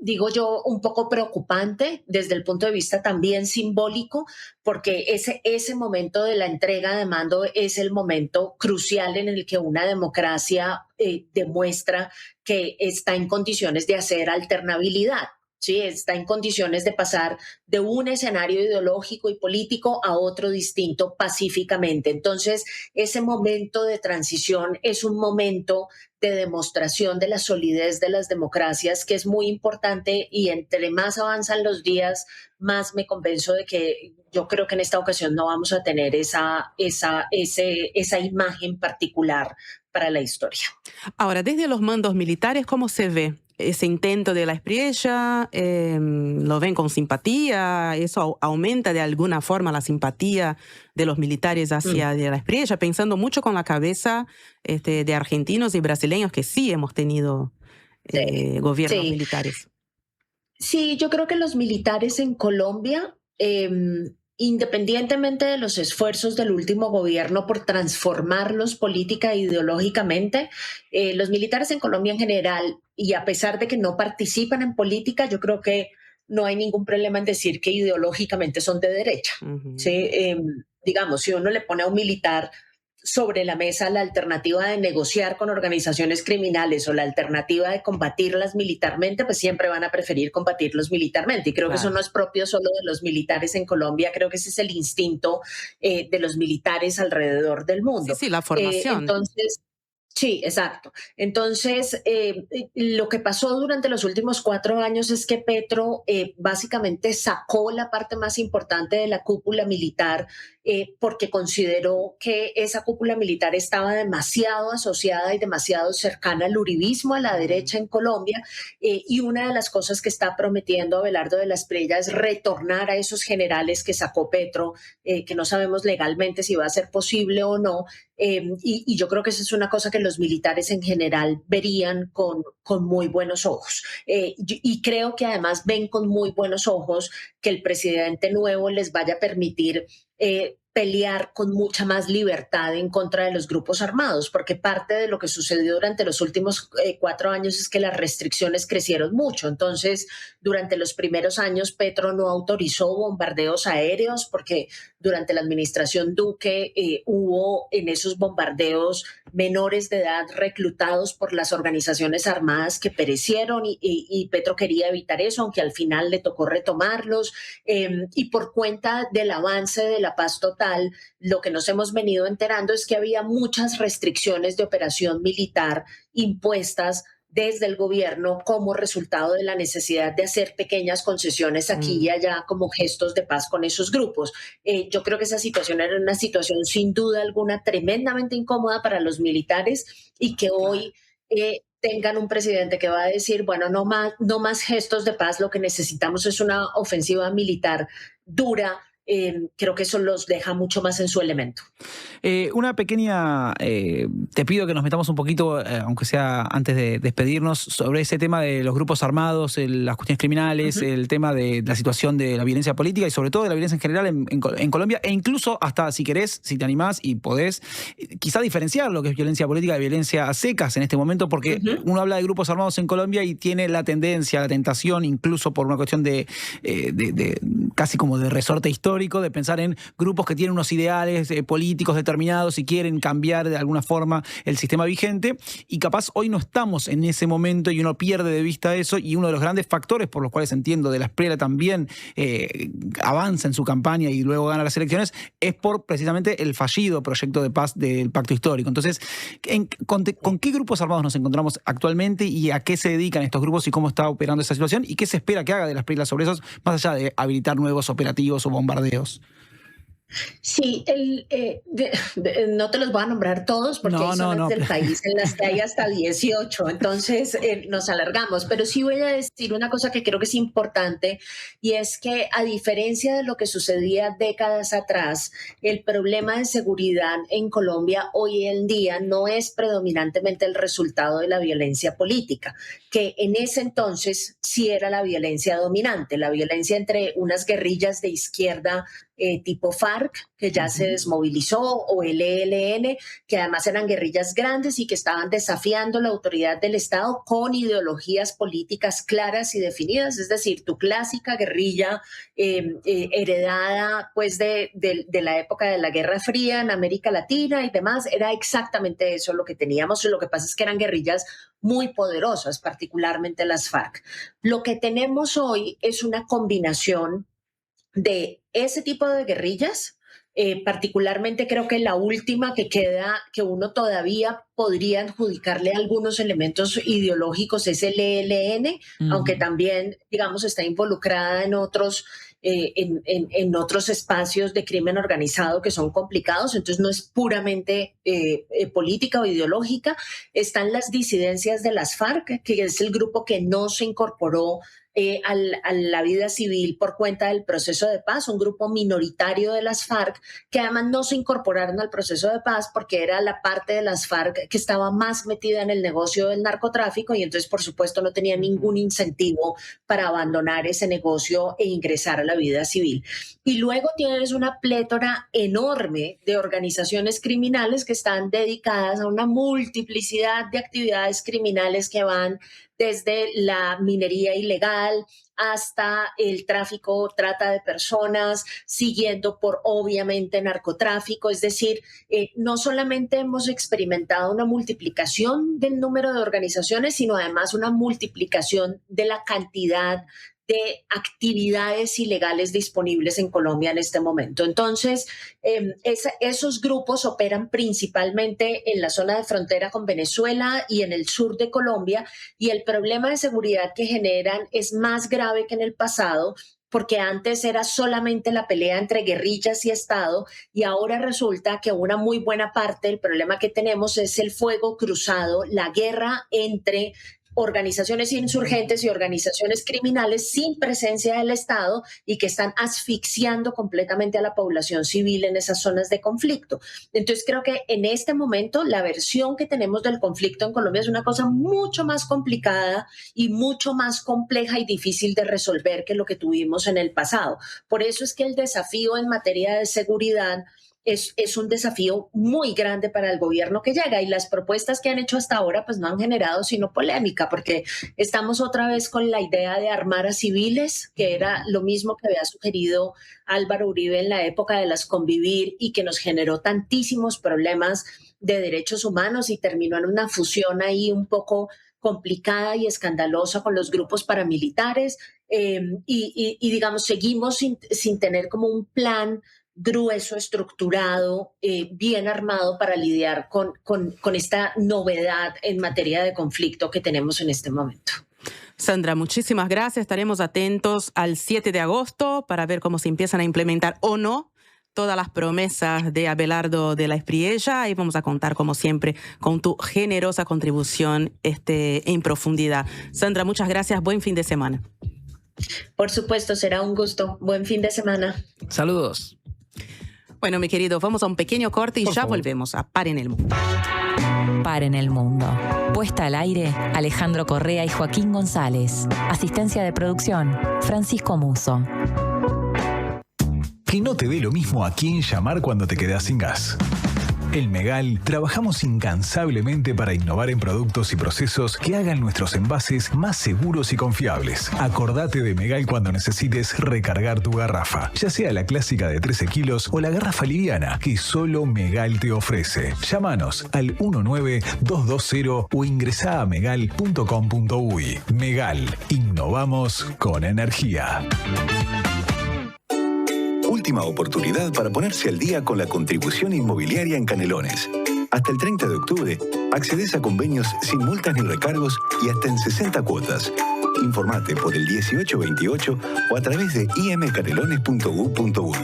digo yo, un poco preocupante desde el punto de vista también simbólico, porque ese momento de la entrega de mando es el momento crucial en el que una democracia demuestra que está en condiciones de hacer alternabilidad. Sí, está en condiciones de pasar de un escenario ideológico y político a otro distinto pacíficamente. Entonces, ese momento de transición es un momento de demostración de la solidez de las democracias, que es muy importante, y entre más avanzan los días, más me convenzo de que yo creo que en esta ocasión no vamos a tener esa imagen particular para la historia. Ahora, desde los mandos militares, ¿cómo se ve ese intento de la Espriella? ¿Lo ven con simpatía? ¿Eso aumenta de alguna forma la simpatía de los militares hacia de la Espriella? Pensando mucho con la cabeza de argentinos y brasileños, que sí hemos tenido gobiernos militares. Sí, yo creo que los militares en Colombia, independientemente de los esfuerzos del último gobierno por transformarlos política e ideológicamente, los militares en Colombia en general, y a pesar de que no participan en política, yo creo que no hay ningún problema en decir que ideológicamente son de derecha. ¿Sí? Digamos, si uno le pone a un militar sobre la mesa la alternativa de negociar con organizaciones criminales o la alternativa de combatirlas militarmente, pues siempre van a preferir combatirlos militarmente. Y creo que eso no es propio solo de los militares en Colombia, creo que ese es el instinto de los militares alrededor del mundo. Sí, la formación. Entonces, sí, exacto. Entonces, lo que pasó durante los últimos 4 años es que Petro básicamente sacó la parte más importante de la cúpula militar, porque consideró que esa cúpula militar estaba demasiado asociada y demasiado cercana al uribismo, a la derecha en Colombia, y una de las cosas que está prometiendo Abelardo de la Espriella es retornar a esos generales que sacó Petro, que no sabemos legalmente si va a ser posible o no, y yo creo que esa es una cosa que los militares en general verían con muy buenos ojos, y creo que además ven con muy buenos ojos que el presidente nuevo les vaya a permitir pelear con mucha más libertad en contra de los grupos armados, porque parte de lo que sucedió durante los últimos 4 años es que las restricciones crecieron mucho. Entonces, durante los primeros años, Petro no autorizó bombardeos aéreos porque durante la administración Duque hubo en esos bombardeos menores de edad reclutados por las organizaciones armadas que perecieron y Petro quería evitar eso, aunque al final le tocó retomarlos. Y por cuenta del avance de la paz total, lo que nos hemos venido enterando es que había muchas restricciones de operación militar impuestas desde el gobierno como resultado de la necesidad de hacer pequeñas concesiones aquí y allá como gestos de paz con esos grupos. Yo creo que esa situación era una situación sin duda alguna tremendamente incómoda para los militares y que hoy tengan un presidente que va a decir, bueno, no más gestos de paz, lo que necesitamos es una ofensiva militar dura. Creo que eso los deja mucho más en su elemento. Una pequeña, te pido que nos metamos un poquito, aunque sea antes de despedirnos, sobre ese tema de los grupos armados, las cuestiones criminales, el tema de la situación de la violencia política y sobre todo de la violencia en general en Colombia, e incluso hasta si querés, si te animás y podés, quizá diferenciar lo que es violencia política de violencia a secas en este momento, porque uno habla de grupos armados en Colombia y tiene la tendencia, la tentación, incluso por una cuestión de casi como de resorte histórico, de pensar en grupos que tienen unos ideales políticos determinados y quieren cambiar de alguna forma el sistema vigente, y capaz hoy no estamos en ese momento y uno pierde de vista eso, y uno de los grandes factores por los cuales entiendo de la Espriella también avanza en su campaña y luego gana las elecciones es por precisamente el fallido proyecto de paz del Pacto Histórico. Entonces, ¿con qué grupos armados nos encontramos actualmente y a qué se dedican estos grupos y cómo está operando esa situación y qué se espera que haga de la Espriella sobre esos, más allá de habilitar nuevos operativos o bombardeos? Sí, no te los voy a nombrar todos porque hay zonas del país en las que hay hasta 18, entonces nos alargamos, pero sí voy a decir una cosa que creo que es importante, y es que a diferencia de lo que sucedía décadas atrás, el problema de seguridad en Colombia hoy en día no es predominantemente el resultado de la violencia política, que en ese entonces sí era la violencia dominante, la violencia entre unas guerrillas de izquierda tipo FARC, que ya se desmovilizó, o el ELN, que además eran guerrillas grandes y que estaban desafiando la autoridad del Estado con ideologías políticas claras y definidas, es decir, tu clásica guerrilla heredada pues de la época de la Guerra Fría en América Latina y demás, era exactamente eso lo que teníamos. Lo que pasa es que eran guerrillas muy poderosas, particularmente las FARC. Lo que tenemos hoy es una combinación de ese tipo de guerrillas, particularmente creo que la última que queda, que uno todavía podría adjudicarle algunos elementos ideológicos, es el ELN, aunque también, digamos, está involucrada en otros espacios de crimen organizado que son complicados, entonces no es puramente política o ideológica. Están las disidencias de las FARC, que es el grupo que no se incorporó a la vida civil por cuenta del proceso de paz, un grupo minoritario de las FARC que además no se incorporaron al proceso de paz porque era la parte de las FARC que estaba más metida en el negocio del narcotráfico y entonces por supuesto no tenía ningún incentivo para abandonar ese negocio e ingresar a la vida civil. Y luego tienes una plétora enorme de organizaciones criminales que están dedicadas a una multiplicidad de actividades criminales que van desde la minería ilegal hasta el tráfico, trata de personas, siguiendo por obviamente narcotráfico. Es decir, no solamente hemos experimentado una multiplicación del número de organizaciones, sino además una multiplicación de la cantidad de actividades ilegales disponibles en Colombia en este momento. Entonces, esos grupos operan principalmente en la zona de frontera con Venezuela y en el sur de Colombia, y el problema de seguridad que generan es más grave que en el pasado, porque antes era solamente la pelea entre guerrillas y Estado, y ahora resulta que una muy buena parte del problema que tenemos es el fuego cruzado, la guerra entre organizaciones insurgentes y organizaciones criminales sin presencia del Estado y que están asfixiando completamente a la población civil en esas zonas de conflicto. Entonces creo que en este momento la versión que tenemos del conflicto en Colombia es una cosa mucho más complicada y mucho más compleja y difícil de resolver que lo que tuvimos en el pasado. Por eso es que el desafío en materia de seguridad es un desafío muy grande para el gobierno que llega, y las propuestas que han hecho hasta ahora pues no han generado sino polémica, porque estamos otra vez con la idea de armar a civiles, que era lo mismo que había sugerido Álvaro Uribe en la época de las Convivir y que nos generó tantísimos problemas de derechos humanos y terminó en una fusión ahí un poco complicada y escandalosa con los grupos paramilitares, y digamos seguimos sin tener como un plan grueso, estructurado, bien armado para lidiar con esta novedad en materia de conflicto que tenemos en este momento. Sandra, muchísimas gracias. Estaremos atentos al 7 de agosto para ver cómo se empiezan a implementar o no todas las promesas de Abelardo de la Espriella, y vamos a contar, como siempre, con tu generosa contribución en profundidad. Sandra, muchas gracias. Buen fin de semana. Por supuesto, será un gusto. Buen fin de semana. Saludos. Bueno, mi querido, vamos a un pequeño corte y ya volvemos a Par en el Mundo. Par en el Mundo. Puesta al aire, Alejandro Correa y Joaquín González. Asistencia de producción, Francisco Muso. Que no te dé lo mismo a quién llamar cuando te quedas sin gas. En Megal trabajamos incansablemente para innovar en productos y procesos que hagan nuestros envases más seguros y confiables. Acordate de Megal cuando necesites recargar tu garrafa, ya sea la clásica de 13 kilos o la garrafa liviana que solo Megal te ofrece. Llámanos al 19220 o ingresá a megal.com.uy. Megal, innovamos con energía. Última oportunidad para ponerse al día con la contribución inmobiliaria en Canelones. Hasta el 30 de octubre, accedes a convenios sin multas ni recargos y hasta en 60 cuotas. Informate por el 1828 o a través de imcanelones.gov.uy.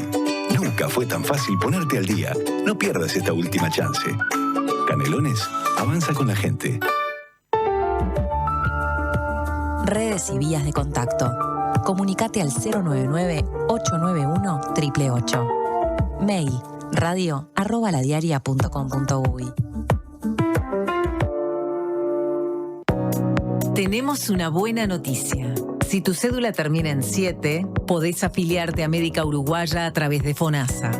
Nunca fue tan fácil ponerte al día. No pierdas esta última chance. Canelones, avanza con la gente. Redes y vías de contacto. Comunicate al 099-891-888. Mail radio@ladiaria.com.uy. Tenemos una buena noticia. Si tu cédula termina en 7, podés afiliarte a Médica Uruguaya a través de FONASA.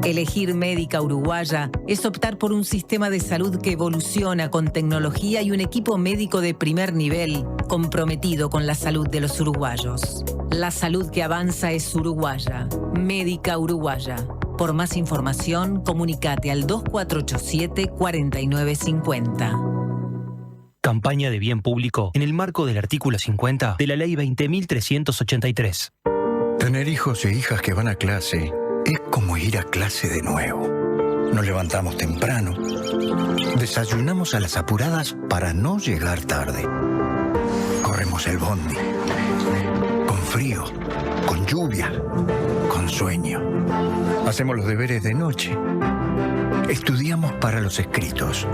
Elegir Médica Uruguaya es optar por un sistema de salud que evoluciona con tecnología y un equipo médico de primer nivel comprometido con la salud de los uruguayos. La salud que avanza es uruguaya. Médica Uruguaya. Por más información, comunicate al 2487-4950. Campaña de bien público en el marco del artículo 50 de la Ley 20.383. Tener hijos e hijas que van a clase es como ir a clase de nuevo. Nos levantamos temprano, desayunamos a las apuradas para no llegar tarde. Corremos el bondi, con frío, con lluvia, con sueño. Hacemos los deberes de noche. Estudiamos para los escritos.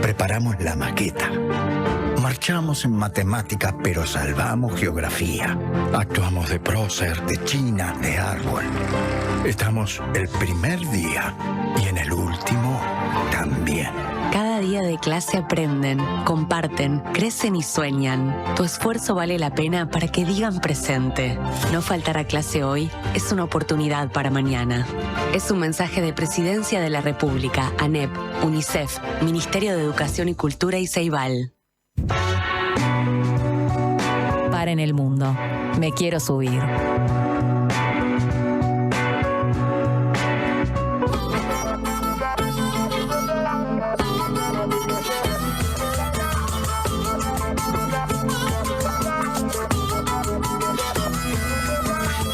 Preparamos la maqueta. Marchamos en matemáticas, pero salvamos geografía. Actuamos de prócer, de china, de árbol. Estamos el primer día y en el último también. Cada día de clase aprenden, comparten, crecen y sueñan. Tu esfuerzo vale la pena para que digan presente. No faltar a clase hoy es una oportunidad para mañana. Es un mensaje de Presidencia de la República, ANEP, UNICEF, Ministerio de Educación y Cultura y Ceibal. Par en el Mundo. Me quiero subir.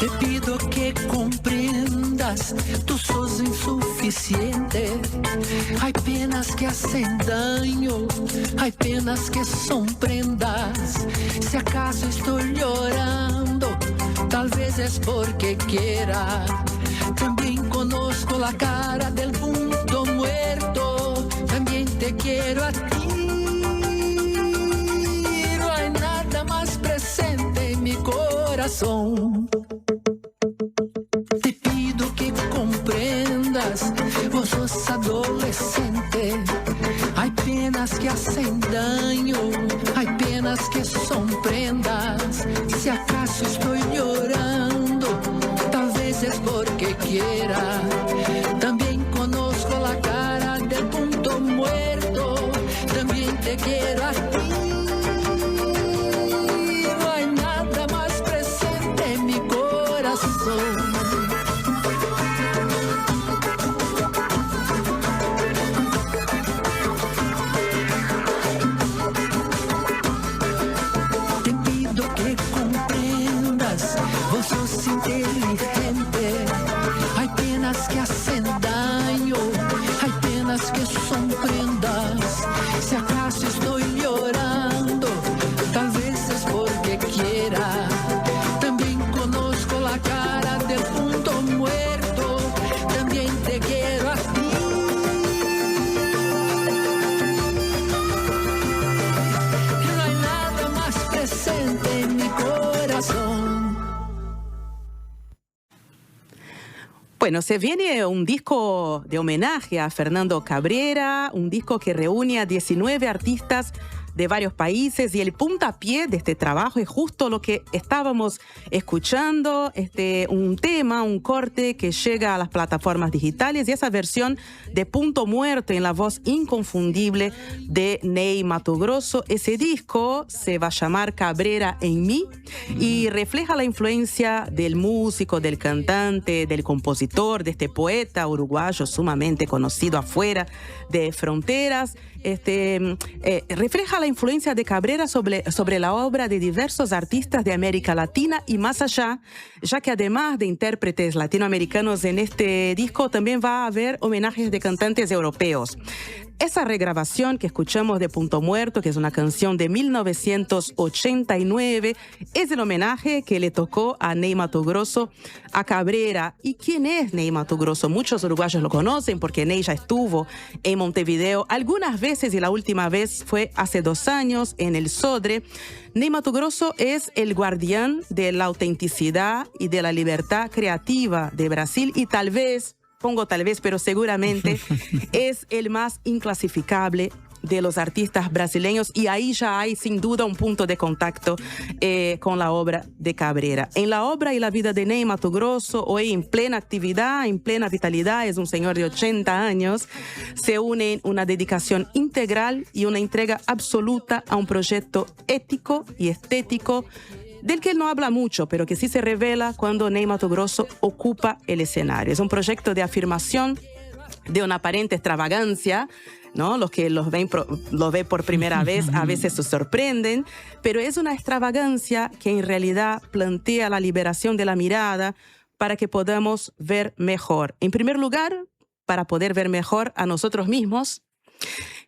Te pido que comprendas, tú sos insuficiente. Hay penas que hacen daño, hay penas que son prendas. Si acaso estoy llorando, tal vez es porque quiera. También conozco la cara del mundo muerto, también te quiero a ti. No hay nada más presente en mi corazón. Te pido que comprendas, vos sos adolescente. Hay penas que hacen daño, hay penas que son prendas. Si acaso estoy llorando, tal vez veces porque quiera. También conozco la cara del punto muerto, también te quiero a ti. No hay nada más presente en mi corazón. Vos sos inteligente, hay penas que hacen daño, hay penas que son prendas. Si acaso estoy llorando, tal vez es porque quiera. También conozco la cara del punto muerto, también te quiero a ti. No hay nada más presente en mi corazón. Bueno, se viene un disco de homenaje a Fernando Cabrera, un disco que reúne a 19 artistas de varios países, y el puntapié de este trabajo es justo lo que estábamos escuchando, un tema, un corte que llega a las plataformas digitales, y esa versión de Punto Muerto en la voz inconfundible de Ney Matogrosso. Ese disco se va a llamar Cabrera en mí y refleja la influencia del músico, del cantante, del compositor, de este poeta uruguayo sumamente conocido afuera de fronteras. Refleja la influencia de Cabrera sobre la obra de diversos artistas de América Latina y más allá, ya que además de intérpretes latinoamericanos en este disco, también va a haber homenajes de cantantes europeos. Esa regrabación que escuchamos de Punto Muerto, que es una canción de 1989, es el homenaje que le tocó a Ney Matogrosso a Cabrera. ¿Y quién es Ney Matogrosso? Muchos uruguayos lo conocen porque Ney ya estuvo en Montevideo algunas veces, y la última vez fue hace 2 años en el Sodre. Ney Matogrosso es el guardián de la autenticidad y de la libertad creativa de Brasil, y tal vez, pero seguramente es el más inclasificable de los artistas brasileños, y ahí ya hay sin duda un punto de contacto con la obra de Cabrera. En la obra y la vida de Ney Matogrosso, hoy en plena actividad, en plena vitalidad, es un señor de 80 años, se unen una dedicación integral y una entrega absoluta a un proyecto ético y estético del que él no habla mucho, pero que sí se revela cuando Ney Matogrosso ocupa el escenario. Es un proyecto de afirmación de una aparente extravagancia, ¿no? Los que lo ven por primera vez a veces se sorprenden, pero es una extravagancia que en realidad plantea la liberación de la mirada para que podamos ver mejor. En primer lugar, para poder ver mejor a nosotros mismos,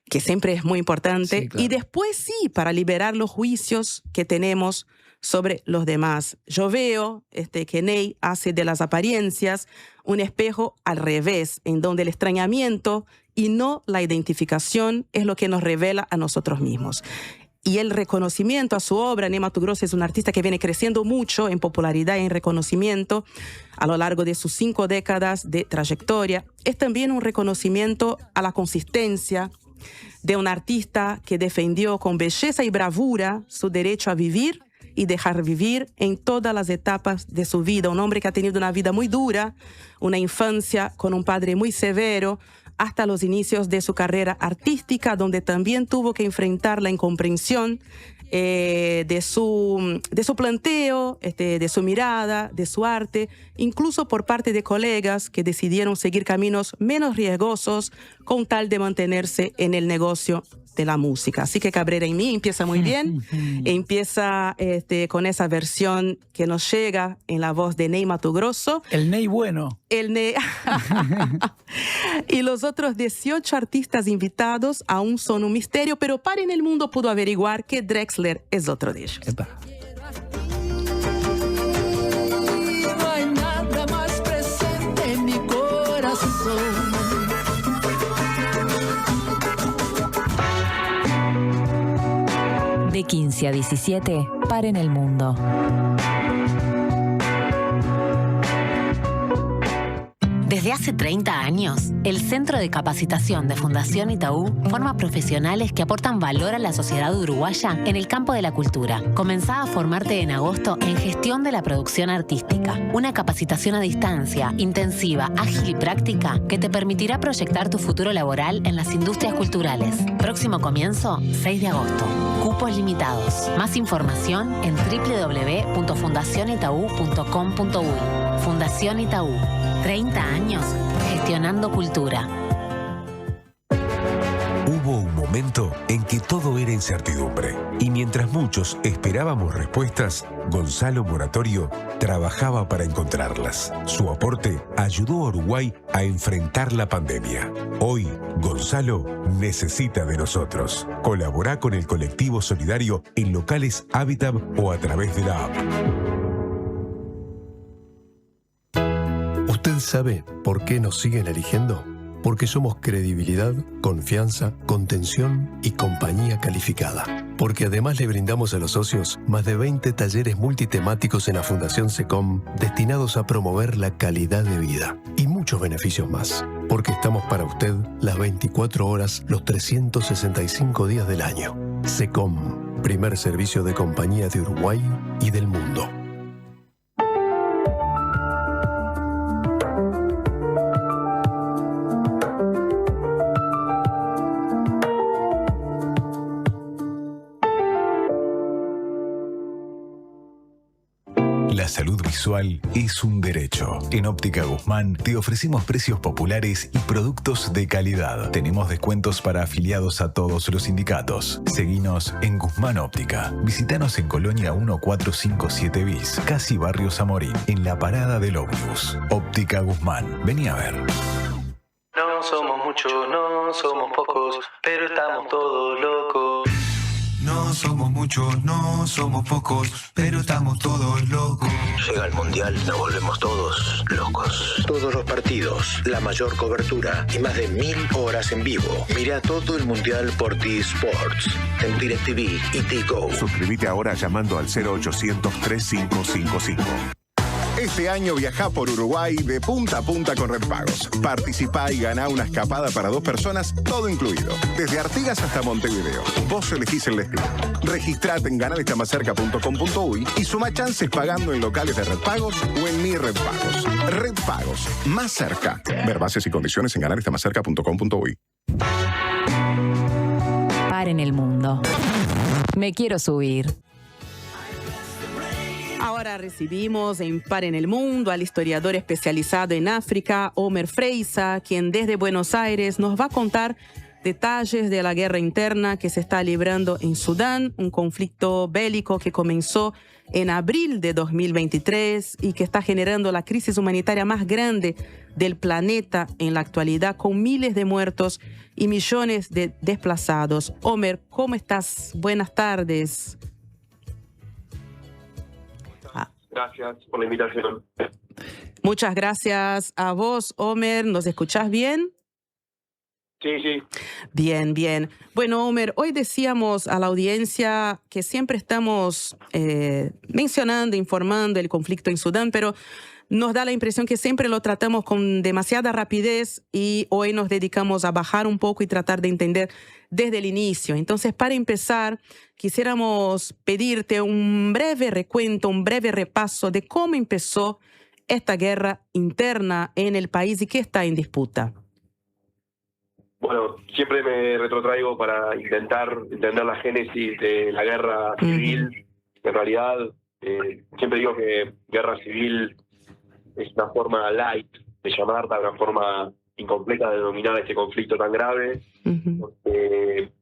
que siempre es muy importante, sí, claro. Y después sí, para liberar los juicios que tenemos sobre los demás. Yo veo que Ney hace de las apariencias un espejo al revés, en donde el extrañamiento y no la identificación es lo que nos revela a nosotros mismos. Y el reconocimiento a su obra, Ney Matogrosso es un artista que viene creciendo mucho en popularidad y en reconocimiento a lo largo de sus 5 décadas de trayectoria. Es también un reconocimiento a la consistencia de un artista que defendió con belleza y bravura su derecho a vivir y dejar vivir en todas las etapas de su vida. Un hombre que ha tenido una vida muy dura, una infancia con un padre muy severo, hasta los inicios de su carrera artística, donde también tuvo que enfrentar la incomprensión de su planteo, de su mirada, de su arte, incluso por parte de colegas que decidieron seguir caminos menos riesgosos con tal de mantenerse en el negocio de la música. Así que Cabrera en mí empieza muy bien, empieza con esa versión que nos llega en la voz de Ney Matogrosso. El Ney bueno. El Ney. Y los otros 18 artistas invitados aún son un misterio, pero Paren el Mundo pudo averiguar que Drexler es otro de ellos. No hay nada más presente en mi corazón. De 15 a 17, Paren el Mundo. Desde hace 30 años, el Centro de Capacitación de Fundación Itaú forma profesionales que aportan valor a la sociedad uruguaya en el campo de la cultura. Comenzá a formarte en agosto en Gestión de la Producción Artística, una capacitación a distancia, intensiva, ágil y práctica que te permitirá proyectar tu futuro laboral en las industrias culturales. Próximo comienzo, 6 de agosto. Cupos limitados. Más información en www.fundacionitaú.com.uy. Fundación Itaú. 30 años gestionando cultura. Hubo un momento en que todo era incertidumbre. Y mientras muchos esperábamos respuestas, Gonzalo Moratorio trabajaba para encontrarlas. Su aporte ayudó a Uruguay a enfrentar la pandemia. Hoy, Gonzalo necesita de nosotros. Colaborá con el colectivo solidario en locales Habitat o a través de la app. ¿Usted sabe por qué nos siguen eligiendo? Porque somos credibilidad, confianza, contención y compañía calificada. Porque además le brindamos a los socios más de 20 talleres multitemáticos en la Fundación SECOM destinados a promover la calidad de vida y muchos beneficios más. Porque estamos para usted las 24 horas, los 365 días del año. SECOM, primer servicio de compañía de Uruguay y del mundo. La salud visual es un derecho. En Óptica Guzmán te ofrecemos precios populares y productos de calidad. Tenemos descuentos para afiliados a todos los sindicatos. Seguinos en Guzmán Óptica. Visítanos en Colonia 1457 bis, casi Barrio Zamorín, en la parada del ómnibus. Óptica Guzmán. Vení a ver. No somos muchos, no somos pocos, pero estamos todos locos. No somos muchos, no somos pocos, pero estamos todos locos. Llega el Mundial, nos volvemos todos locos. Todos los partidos, la mayor cobertura y más de 1000 horas en vivo. Mira todo el Mundial por T-Sports, en DirecTV y Tigo. Suscríbete ahora llamando al 0800-3555. Este año viajá por Uruguay de punta a punta con Red Pagos. Participá y ganá una escapada para 2 personas, todo incluido. Desde Artigas hasta Montevideo. Vos elegís el destino. Registrate en ganalestamacerca.com.uy y suma chances pagando en locales de Red Pagos o en Mi Red Pagos. Red Pagos, más cerca. Ver bases y condiciones en ganalestamacerca.com.uy. Paren el mundo. Me quiero subir. Ahora recibimos en Paren el Mundo al historiador especializado en África, Omer Freisa, quien desde Buenos Aires nos va a contar detalles de la guerra interna que se está librando en Sudán, un conflicto bélico que comenzó en abril de 2023 y que está generando la crisis humanitaria más grande del planeta en la actualidad, con miles de muertos y millones de desplazados. Omer, ¿cómo estás? Buenas tardes. Gracias por la invitación. Muchas gracias a vos, Omer. ¿Nos escuchás bien? Sí. Bien, bien. Bueno, Omer, hoy decíamos a la audiencia que siempre estamos mencionando, informando el conflicto en Sudán, pero nos da la impresión que siempre lo tratamos con demasiada rapidez y hoy nos dedicamos a bajar un poco y tratar de entender desde el inicio. Entonces, para empezar, quisiéramos pedirte un breve recuento, un breve repaso de cómo empezó esta guerra interna en el país y qué está en disputa. Bueno, siempre me retrotraigo para intentar entender la génesis de la guerra civil. En realidad, siempre digo que guerra civil es una forma light de llamarla, una forma incompleta de denominar este conflicto tan grave.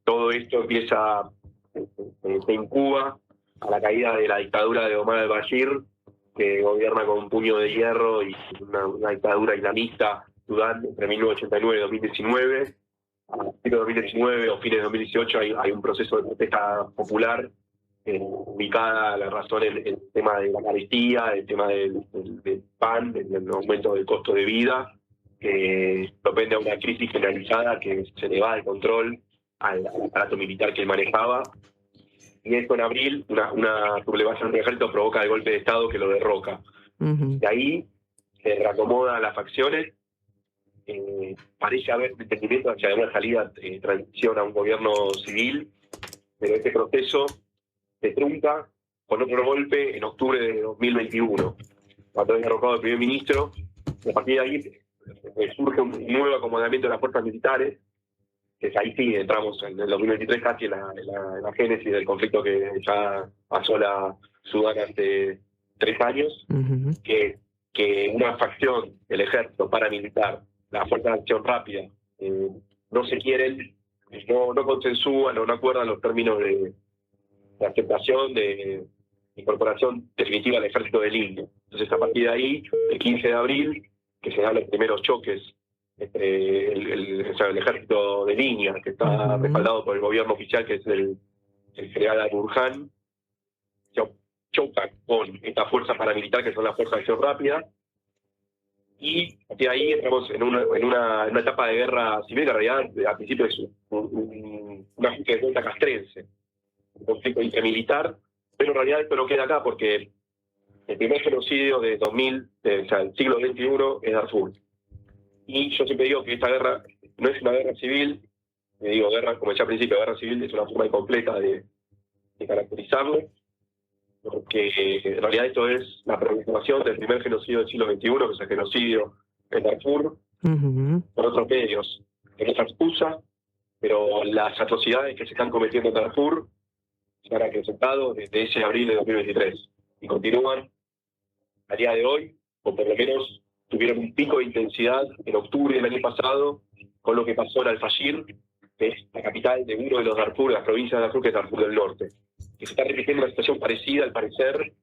Todo esto empieza, se incuba a la caída de la dictadura de Omar al-Bashir, que gobierna con un puño de hierro y una dictadura islamista Sudán entre 1989 y 2019. A fines de 2019 o fines de 2018 hay un proceso de protesta popular ubicada la razón en el tema de la carestía, el tema del pan, el aumento del costo de vida, que propende a una crisis generalizada que se le va de control al aparato militar que él manejaba. Y esto en abril, una sublevación del ejército provoca el golpe de Estado que lo derroca. De ahí se reacomodan las facciones parece haber entendimiento hacia una salida, transición a un gobierno civil, pero este proceso se trunca con otro golpe en octubre de 2021, cuando es derrocado el primer ministro. A partir de ahí surge un nuevo acomodamiento de las fuerzas militares, que ahí sí entramos en el 2023 casi en la génesis del conflicto que ya pasó la Sudán hace 3 años, que una facción del ejército paramilitar, la Fuerza de Acción Rápida, no se quieren, no consensúan o no acuerdan los términos de aceptación, de incorporación definitiva al ejército de línea. Entonces, a partir de ahí, el 15 de abril, que se dan los primeros choques entre el ejército de línea, que está respaldado por el gobierno oficial, que es el general Al-Burhan, chocan con esta fuerza paramilitar, que son las fuerzas de acción rápida, y de ahí entramos en una etapa de guerra civil, que en realidad al principio es una ajuste de cuenta castrense, un conflicto intermilitar, pero en realidad esto no queda acá porque el primer genocidio del siglo XXI es Darfur. Y yo siempre digo que esta guerra no es una guerra civil, me digo guerra, como decía al principio, guerra civil es una forma incompleta de caracterizarlo, porque en realidad esto es la preocupación del primer genocidio del siglo XXI, que es el genocidio en Darfur, por otros medios, que no es excusa, pero las atrocidades que se están cometiendo en Darfur se han acrecentado desde ese abril de 2023 y continúan a día de hoy, o por lo menos tuvieron un pico de intensidad en octubre del año pasado con lo que pasó en Al-Fashir, que es la capital de uno de los Darfur, de las provincias de Darfur, que es Darfur del Norte. Que se está repitiendo una situación parecida, al parecer,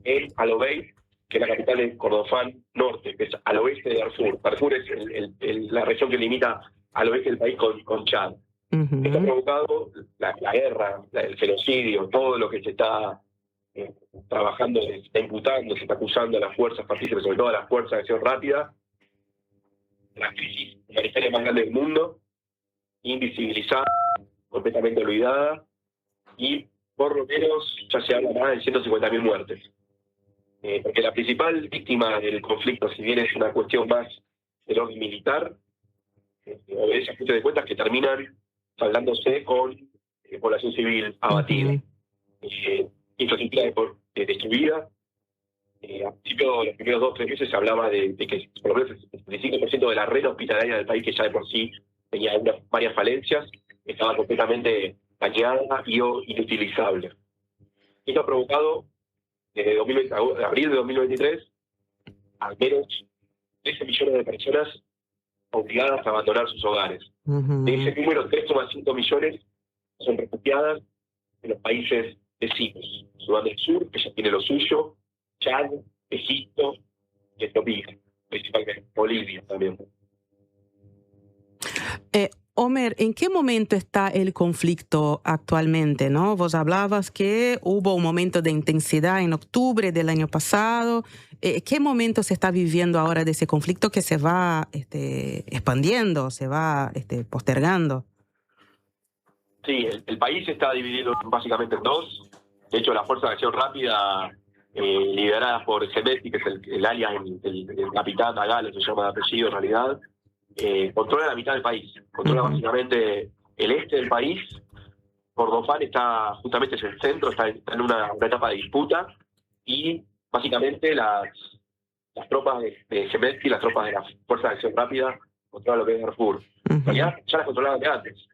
en Al-Obeid, que es la capital de Kordofán Norte, que es al oeste de Darfur. Darfur es la región que limita al oeste del país con Chad. Esto ha provocado la guerra, el genocidio, todo lo que se está trabajando, se está imputando, se está acusando a las fuerzas partícipes, sobre todo a las fuerzas de acción rápida, la crisis humanitaria más grande del mundo, invisibilizada, completamente olvidada, y por lo menos ya se habla más de 150.000 muertes. Porque la principal víctima del conflicto, si bien es una cuestión más del orden militar, obedece a ajuste de cuentas que terminan saldándose con población civil abatida. Infraestructura destruida. Al principio, los primeros 2 o 3 meses se hablaba de que por lo menos el 35% de la red hospitalaria del país, que ya de por sí tenía varias falencias, estaba completamente dañada y inutilizable. Esto ha provocado, desde abril de 2023, al menos 13 millones de personas obligadas a abandonar sus hogares. De ese número, 3,5 millones son refugiadas en los países vecinos. Sudán del Sur, que ya tiene lo suyo, Chad, Egipto y Etiopía, principalmente Bolivia también. Omer, ¿en qué momento está el conflicto actualmente, no? Vos hablabas que hubo un momento de intensidad en octubre del año pasado. ¿Qué momento se está viviendo ahora de ese conflicto que se va expandiendo, se va postergando? Sí, el país está dividido básicamente en 2. De hecho, la Fuerza de Acción Rápida, liderada por Zemesti, que es el alias, el capitán Agalo, se llama de apellido en realidad, controla la mitad del país. Controla básicamente el este del país. Kordofán está justamente en el centro, está en una etapa de disputa, y básicamente las tropas de Zemesti, las tropas de la Fuerza de Acción Rápida, controlan lo que es Darfur. En realidad ya las controlaban de antes,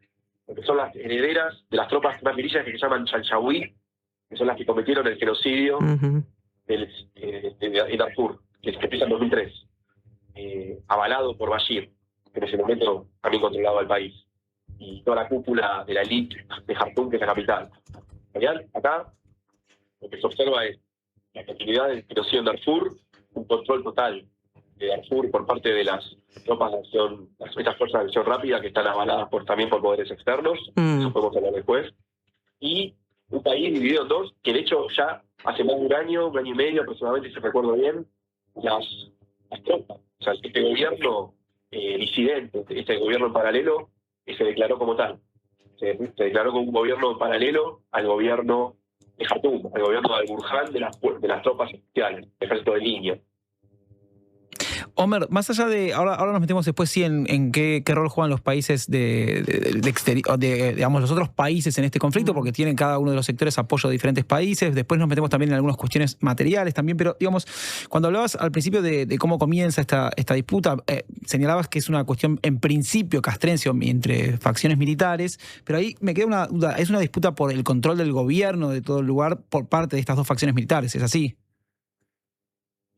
porque son las herederas de las tropas más milicias que se llaman Chalchawi, que son las que cometieron el genocidio de Darfur, que empieza en 2003, avalado por Bashir, que en ese momento también controlaba el país, y toda la cúpula de la élite de Jartum, que es la capital. En realidad, acá, lo que se observa es la continuidad del genocidio en Darfur, un control total de Darfur por parte de las tropas de acción, estas fuerzas de acción rápida que están avaladas también por poderes externos, eso podemos hablar después, y un país dividido en 2, que de hecho ya hace más de un año y medio aproximadamente, si recuerdo bien, las tropas, o sea, este gobierno disidente, este gobierno en paralelo, se declaró como tal. Se declaró como un gobierno paralelo al gobierno de Jartum, al gobierno de Al-Burhan de las tropas especiales, el ejército de línea. Omer, más allá de, ahora nos metemos después sí en qué rol juegan los países digamos, los otros países en este conflicto, porque tienen cada uno de los sectores apoyo de diferentes países. Después nos metemos también en algunas cuestiones materiales también, pero digamos, cuando hablabas al principio de cómo comienza esta disputa, señalabas que es una cuestión en principio castrense entre facciones militares, pero ahí me queda una duda, ¿es una disputa por el control del gobierno de todo el lugar por parte de estas dos facciones militares? ¿Es así?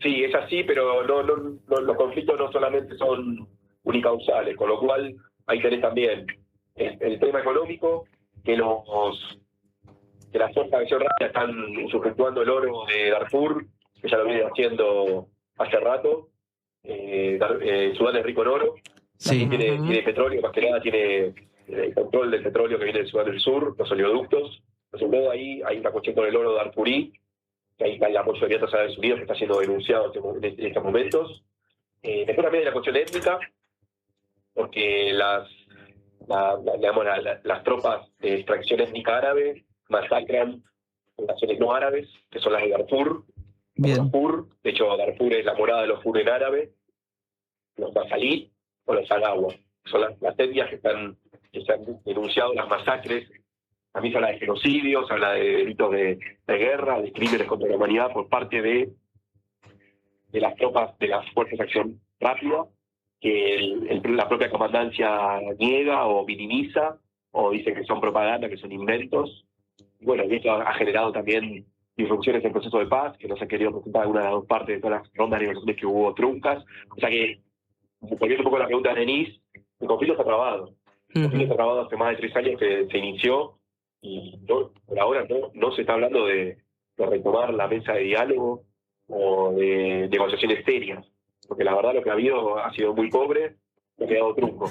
Sí, es así, pero los conflictos no solamente son unicausales, con lo cual ahí tenés también el tema económico, que las fuerzas de acción rápida están usufructuando el oro de Darfur, que ya lo viene haciendo hace rato. Sudán es rico en oro, sí. Tiene petróleo, más que nada tiene el control del petróleo que viene del Sudán del Sur, los oleoductos. Entonces luego ahí hay una cuestión con el oro darfurí, que ahí está el apoyo de Estados Unidos que está siendo denunciado en estos momentos. Después también hay la cuestión étnica, porque las tropas de extracción étnica árabe masacran naciones no árabes, que son las de Darfur. Darfur, de hecho Darfur es la morada de los Fur en árabe, los Basalí o los Agawa. Son las etnias que se han denunciado las masacres. También se habla de genocidios, se habla de delitos de guerra, de crímenes contra la humanidad por parte de las tropas de las fuerzas de acción rápida, que la propia comandancia niega o minimiza, o dice que son propaganda, que son inventos. Y bueno, y esto ha generado también disrupciones en el proceso de paz, que no se han querido presentar alguna de las dos partes de todas las rondas de negociaciones que hubo truncas. O sea que, volviendo un poco a la pregunta de Denise, el conflicto está trabado. El conflicto está trabado hace más de 3 años que se inició, y por ahora no se está hablando de retomar la mesa de diálogo o de negociaciones serias, porque la verdad lo que ha habido ha sido muy pobre, ha quedado trunco.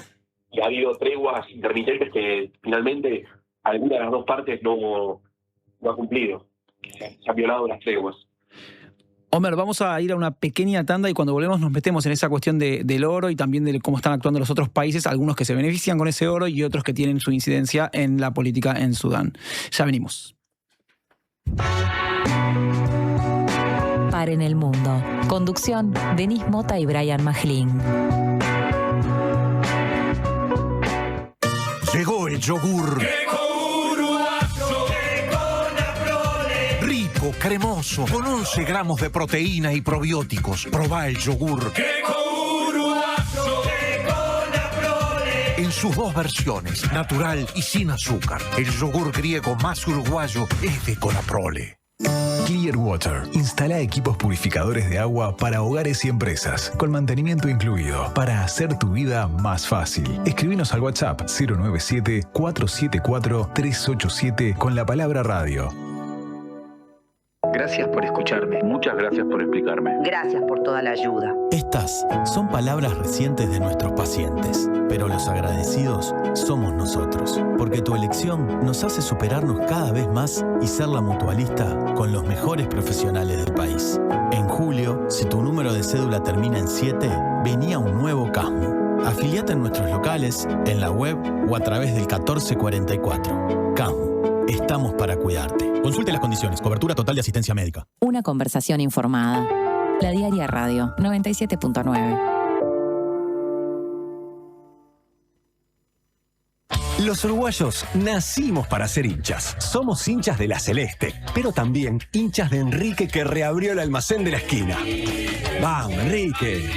Y ha habido treguas intermitentes que finalmente alguna de las dos partes no ha cumplido. Se han violado las treguas. Omer, vamos a ir a una pequeña tanda y cuando volvemos nos metemos en esa cuestión del oro y también de cómo están actuando los otros países, algunos que se benefician con ese oro y otros que tienen su incidencia en la política en Sudán. Ya venimos. Paren el mundo. Conducción, Denise Mota y Brian Majlín. Llegó el yogur. Rico, cremoso, con 11 gramos de proteína y probióticos. Probá el yogur. En sus 2 versiones, natural y sin azúcar. El yogur griego más uruguayo es de Conaprole. Clearwater instala equipos purificadores de agua para hogares y empresas, con mantenimiento incluido, para hacer tu vida más fácil. Escribinos al WhatsApp 097-474-387 con la palabra radio. Gracias por escucharme. Muchas gracias por explicarme. Gracias por toda la ayuda. Estas son palabras recientes de nuestros pacientes, pero los agradecidos somos nosotros, porque tu elección nos hace superarnos cada vez más y ser la mutualista con los mejores profesionales del país. En julio, si tu número de cédula termina en 7, venía un nuevo CASMU. Afiliate en nuestros locales, en la web o a través del 1444. CASMU. Estamos para cuidarte. Consulte las condiciones. Cobertura total de asistencia médica. Una conversación informada. La Diaria Radio 97.9. Los uruguayos nacimos para ser hinchas. Somos hinchas de la Celeste, pero también hinchas de Enrique, que reabrió el almacén de la esquina. ¡Vamos, Enrique!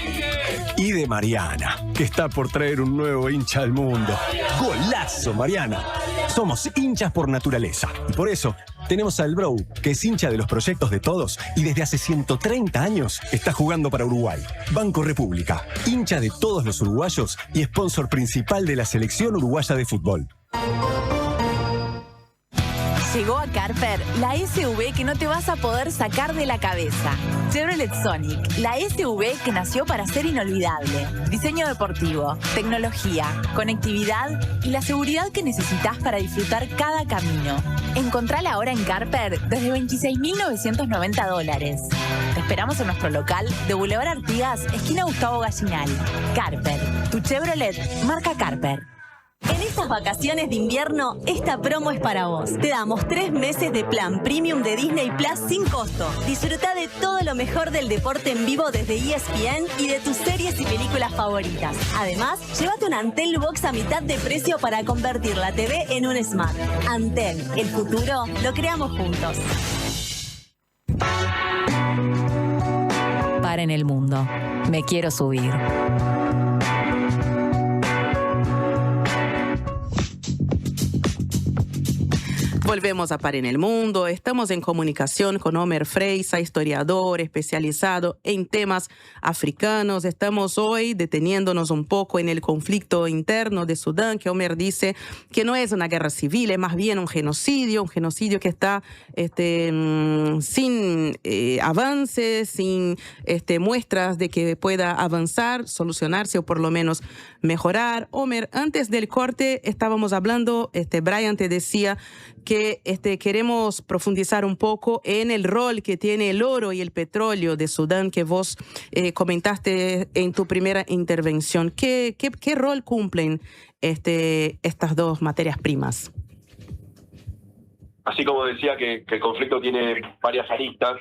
Y de Mariana, que está por traer un nuevo hincha al mundo. ¡Golazo, Mariana! Somos hinchas por naturaleza y por eso tenemos al Bro, que es hincha de los proyectos de todos y desde hace 130 años está jugando para Uruguay. Banco República, hincha de todos los uruguayos y sponsor principal de la selección uruguaya de fútbol. Llegó a Carper la SUV que no te vas a poder sacar de la cabeza. Chevrolet Sonic, la SUV que nació para ser inolvidable. Diseño deportivo, tecnología, conectividad y la seguridad que necesitas para disfrutar cada camino. Encontrala ahora en Carper desde $26.990. Te esperamos en nuestro local de Boulevard Artigas, esquina Gustavo Gallinal. Carper, tu Chevrolet marca Carper. En estas vacaciones de invierno, esta promo es para vos. Te damos 3 meses de plan premium de Disney Plus sin costo. Disfruta de todo lo mejor del deporte en vivo desde ESPN y de tus series y películas favoritas. Además, llévate una Antel Box a mitad de precio para convertir la TV en un Smart. Antel, el futuro lo creamos juntos. Para en el mundo. Me quiero subir. Volvemos a Par en el Mundo. Estamos en comunicación con Omer Freisa, historiador especializado en temas africanos. Estamos hoy deteniéndonos un poco en el conflicto interno de Sudán, que Omer dice que no es una guerra civil, es más bien un genocidio que está sin avances, sin muestras de que pueda avanzar, solucionarse o por lo menos mejorar. Omer, antes del corte estábamos hablando, Brian te decía que queremos profundizar un poco en el rol que tiene el oro y el petróleo de Sudán, que vos comentaste en tu primera intervención. ¿Qué rol cumplen estas dos materias primas? Así como decía que el conflicto tiene varias aristas,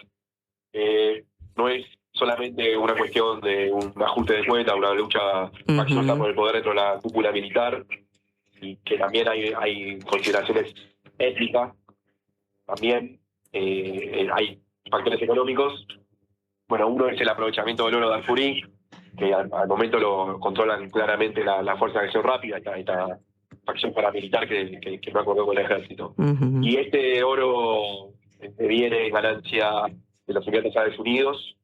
no es solamente una cuestión de un ajuste de cuenta, una lucha absoluta por el poder dentro de la cúpula militar, y que también hay consideraciones étnicas, también hay factores económicos. Bueno, uno es el aprovechamiento del oro de Darfurí, que al momento lo controlan claramente la Fuerza de Acción Rápida, esta facción paramilitar que no acordó con el ejército. Y este oro viene en ganancia de los Emiratos Árabes Unidos,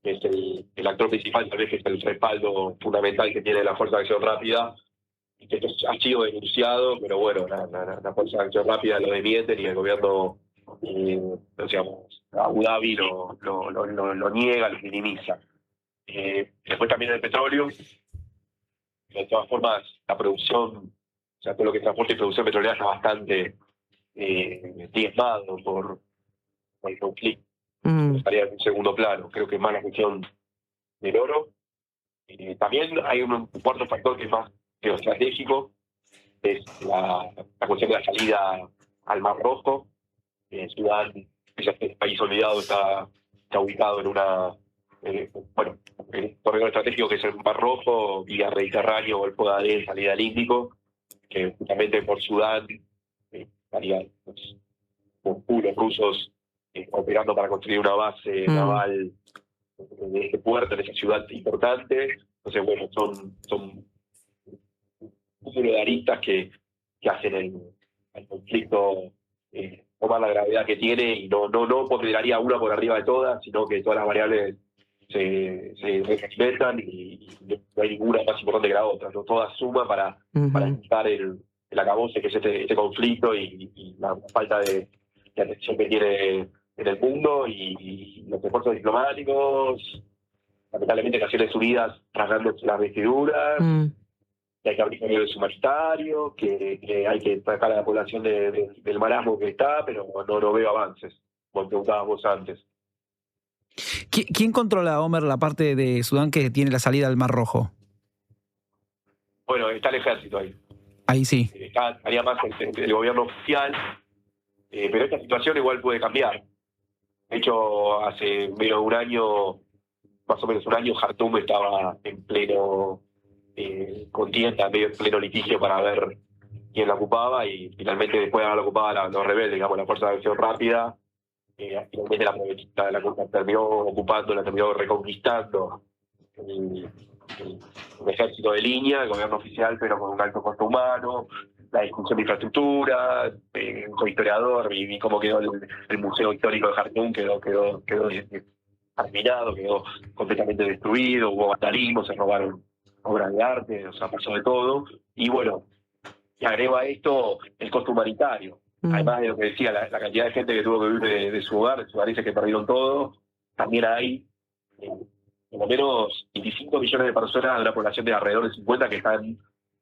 que es el actor principal, tal vez que es el respaldo fundamental que tiene la Fuerza de Acción Rápida. Esto ha sido denunciado, pero bueno, la Fuerza de Acción Rápida lo desmiente y el gobierno, Abu Dhabi lo niega, lo minimiza. Después también el petróleo. De todas formas, la producción, todo lo que es transporte y producción petrolera está bastante diezmado por el conflicto. Estaría en un segundo plano. Creo que es más la cuestión del oro. También hay un cuarto factor que es más geoestratégico, es la cuestión de la salida al Mar Rojo. Sudán, ese país olvidado, está ubicado en el corredor estratégico que es el Mar Rojo, vía Mediterráneo, Golfo de Adén, salida al Índico, que justamente por Sudán estarían los rusos operando para construir una base naval en este puerto, en esa ciudad importante. Entonces, bueno, son un número de aristas que hacen el conflicto tomar la gravedad que tiene, y no ponderaría una por arriba de todas, sino que todas las variables se representan y no hay ninguna más importante que la otra, ¿no? Todas suman para evitar el acabose que es este conflicto y la falta de atención que tiene en el mundo, y los esfuerzos diplomáticos, lamentablemente Naciones Unidas rasgando las vestiduras, que hay que abrir corredores humanitarios, que hay que sacar a la población del marasmo que está, pero no veo avances, como preguntabas vos antes. ¿Quién controla, Omer, la parte de Sudán que tiene la salida al Mar Rojo? Bueno, está el ejército ahí. Ahí sí. Estaría más el gobierno oficial, pero esta situación igual puede cambiar. De hecho, hace menos de un año, más o menos un año, Jartum estaba en pleno contienda, en pleno litigio para ver quién la ocupaba, y finalmente después de haberla ocupado los rebeldes, digamos, la Fuerza de Acción Rápida, finalmente la terminó ocupando, la terminó reconquistando el ejército de línea, el gobierno oficial, pero con un alto costo humano, la discusión de infraestructura. Soy historiador, vi cómo quedó el Museo Histórico de Jartum, quedó arruinado, quedó completamente destruido, hubo vandalismo, se robaron obras de arte, pasó de todo. Y bueno, y agrego a esto el costo humanitario. Además de lo que decía, la cantidad de gente que tuvo que huir de su hogar, de sudaneses que perdieron todo, también hay por lo menos 25 millones de personas de una población de alrededor de 50 que están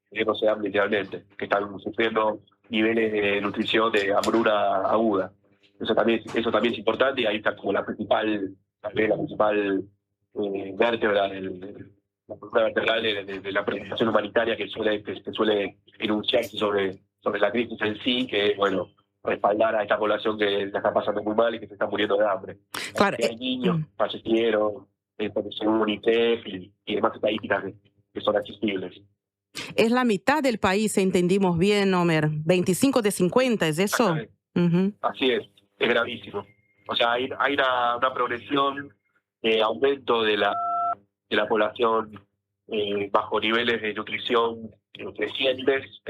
muriéndose hambre literalmente, que están sufriendo niveles de nutrición, de hambruna aguda. Eso también es importante, y ahí está como la principal vértebra columna vertebral de la presentación humanitaria que suele enunciarse sobre la crisis en sí, que bueno, respaldar a esta población que la está pasando muy mal y que se está muriendo de hambre. Claro, hay niños fallecieron, según UNICEF y demás estadísticas que son accesibles. Es la mitad del país, entendimos bien, Homer. 25 de 50, ¿es eso? Así es gravísimo. O sea, hay una progresión de aumento de la población bajo niveles de nutrición crecientes,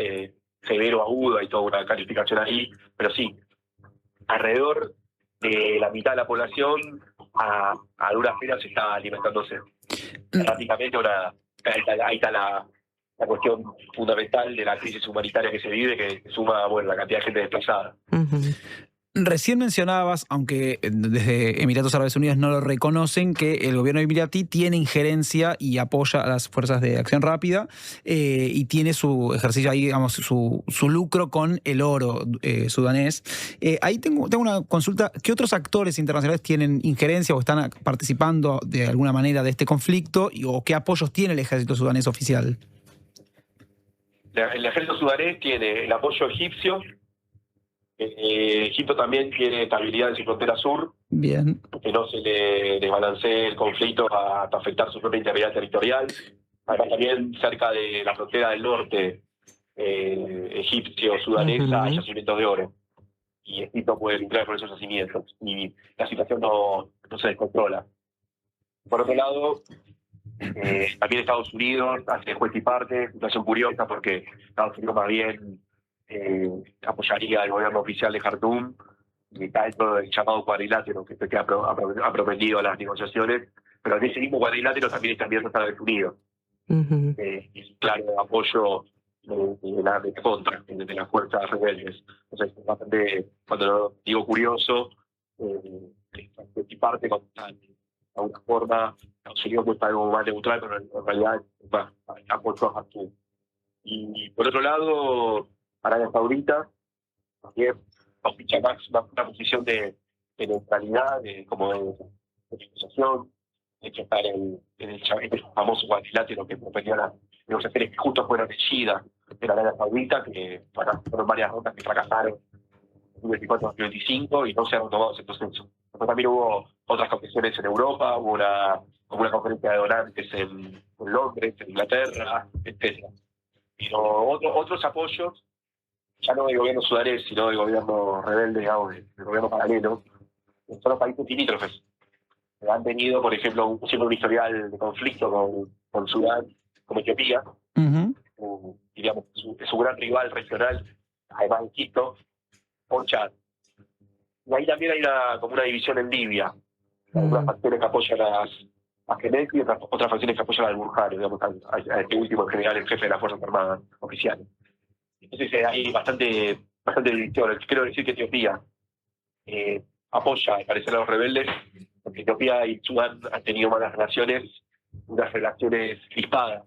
severo, agudo, hay toda una calificación ahí, pero sí, alrededor de la mitad de la población a duras penas está alimentándose. Prácticamente ahí está la cuestión fundamental de la crisis humanitaria que se vive, que suma la cantidad de gente desplazada. Recién mencionabas, aunque desde Emiratos Árabes Unidos no lo reconocen, que el gobierno emiratí tiene injerencia y apoya a las fuerzas de acción rápida y tiene su ejercicio ahí, digamos, su lucro con el oro sudanés. Ahí tengo una consulta. ¿Qué otros actores internacionales tienen injerencia o están participando de alguna manera de este conflicto o qué apoyos tiene el ejército sudanés oficial? El ejército sudanés tiene el apoyo egipcio. Egipto también tiene estabilidad en su frontera sur. Bien. Que no se le desbalancee el conflicto hasta afectar su propia integridad territorial. Además, también cerca de la frontera del norte egipcio-sudanesa hay yacimientos de oro. Y Egipto puede lucrar con esos yacimientos. Y la situación no se descontrola. Por otro lado, también Estados Unidos hace juez y parte, situación curiosa porque Estados Unidos más bien apoyaría al gobierno oficial de Jartum y está dentro del llamado cuadrilátero que ha prometido a las negociaciones, pero en ese mismo cuadrilátero también está abierto Estados Unidos. Y claro, apoyo de la contra, de las fuerzas rebeldes. Entonces, es bastante, cuando digo curioso, y parte con de alguna forma, Estados Unidos muestra algo más neutral, pero en realidad apoyo a Jartum. Y por otro lado, Arabia Saudita también ocupa más una posición de neutralidad, como de negociación. De hecho, está en el famoso cuadrilátero que proponía las negociaciones que justo fueron elegidas en Arabia Saudita, que fueron varias rondas que fracasaron en 2024-2025 y no se han retomado ese proceso. Después también hubo otras conferencias en Europa, hubo una conferencia de donantes en Londres, en Inglaterra, etc. Pero otros apoyos, ya no del gobierno sudanés, sino del gobierno rebelde, digamos, del gobierno paralelo, son los países limítrofes. Han tenido, por ejemplo, siempre un historial de conflicto con Sudán, como Etiopía, digamos, su gran rival regional, además de Egipto, o Chad. Y ahí también hay como una división en Libia. Algunas facciones que apoyan a Geneti y otras facciones que apoyan al Burjani, digamos, a este último en general, el jefe de las Fuerzas Armadas oficiales. Entonces hay bastante división. Quiero decir que Etiopía apoya, al parecer, a los rebeldes, porque Etiopía y Sudán han tenido malas relaciones, unas relaciones crispadas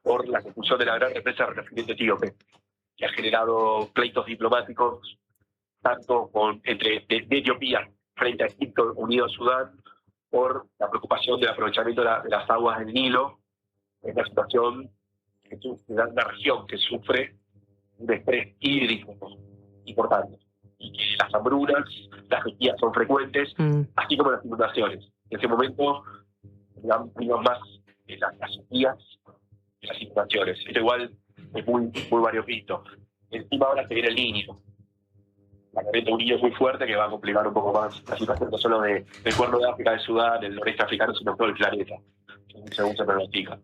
por la conclusión de la gran represa del referente etíope, que ha generado pleitos diplomáticos tanto de Etiopía frente a Egipto unido a Sudán por la preocupación del aprovechamiento de las aguas del Nilo, en una situación de una región que sufre un estrés hídrico importante y que las hambrunas, las sequías son frecuentes, así como las inundaciones. En ese momento vimos más las sequías que las inundaciones. Esto igual es muy variopinto. Encima ahora se viene el Niño. La corriente de un Niño es muy fuerte que va a complicar un poco más la situación no solo del Cuerno de África, de Sudán, del noreste africano, sino todo el planeta, según se pronostica.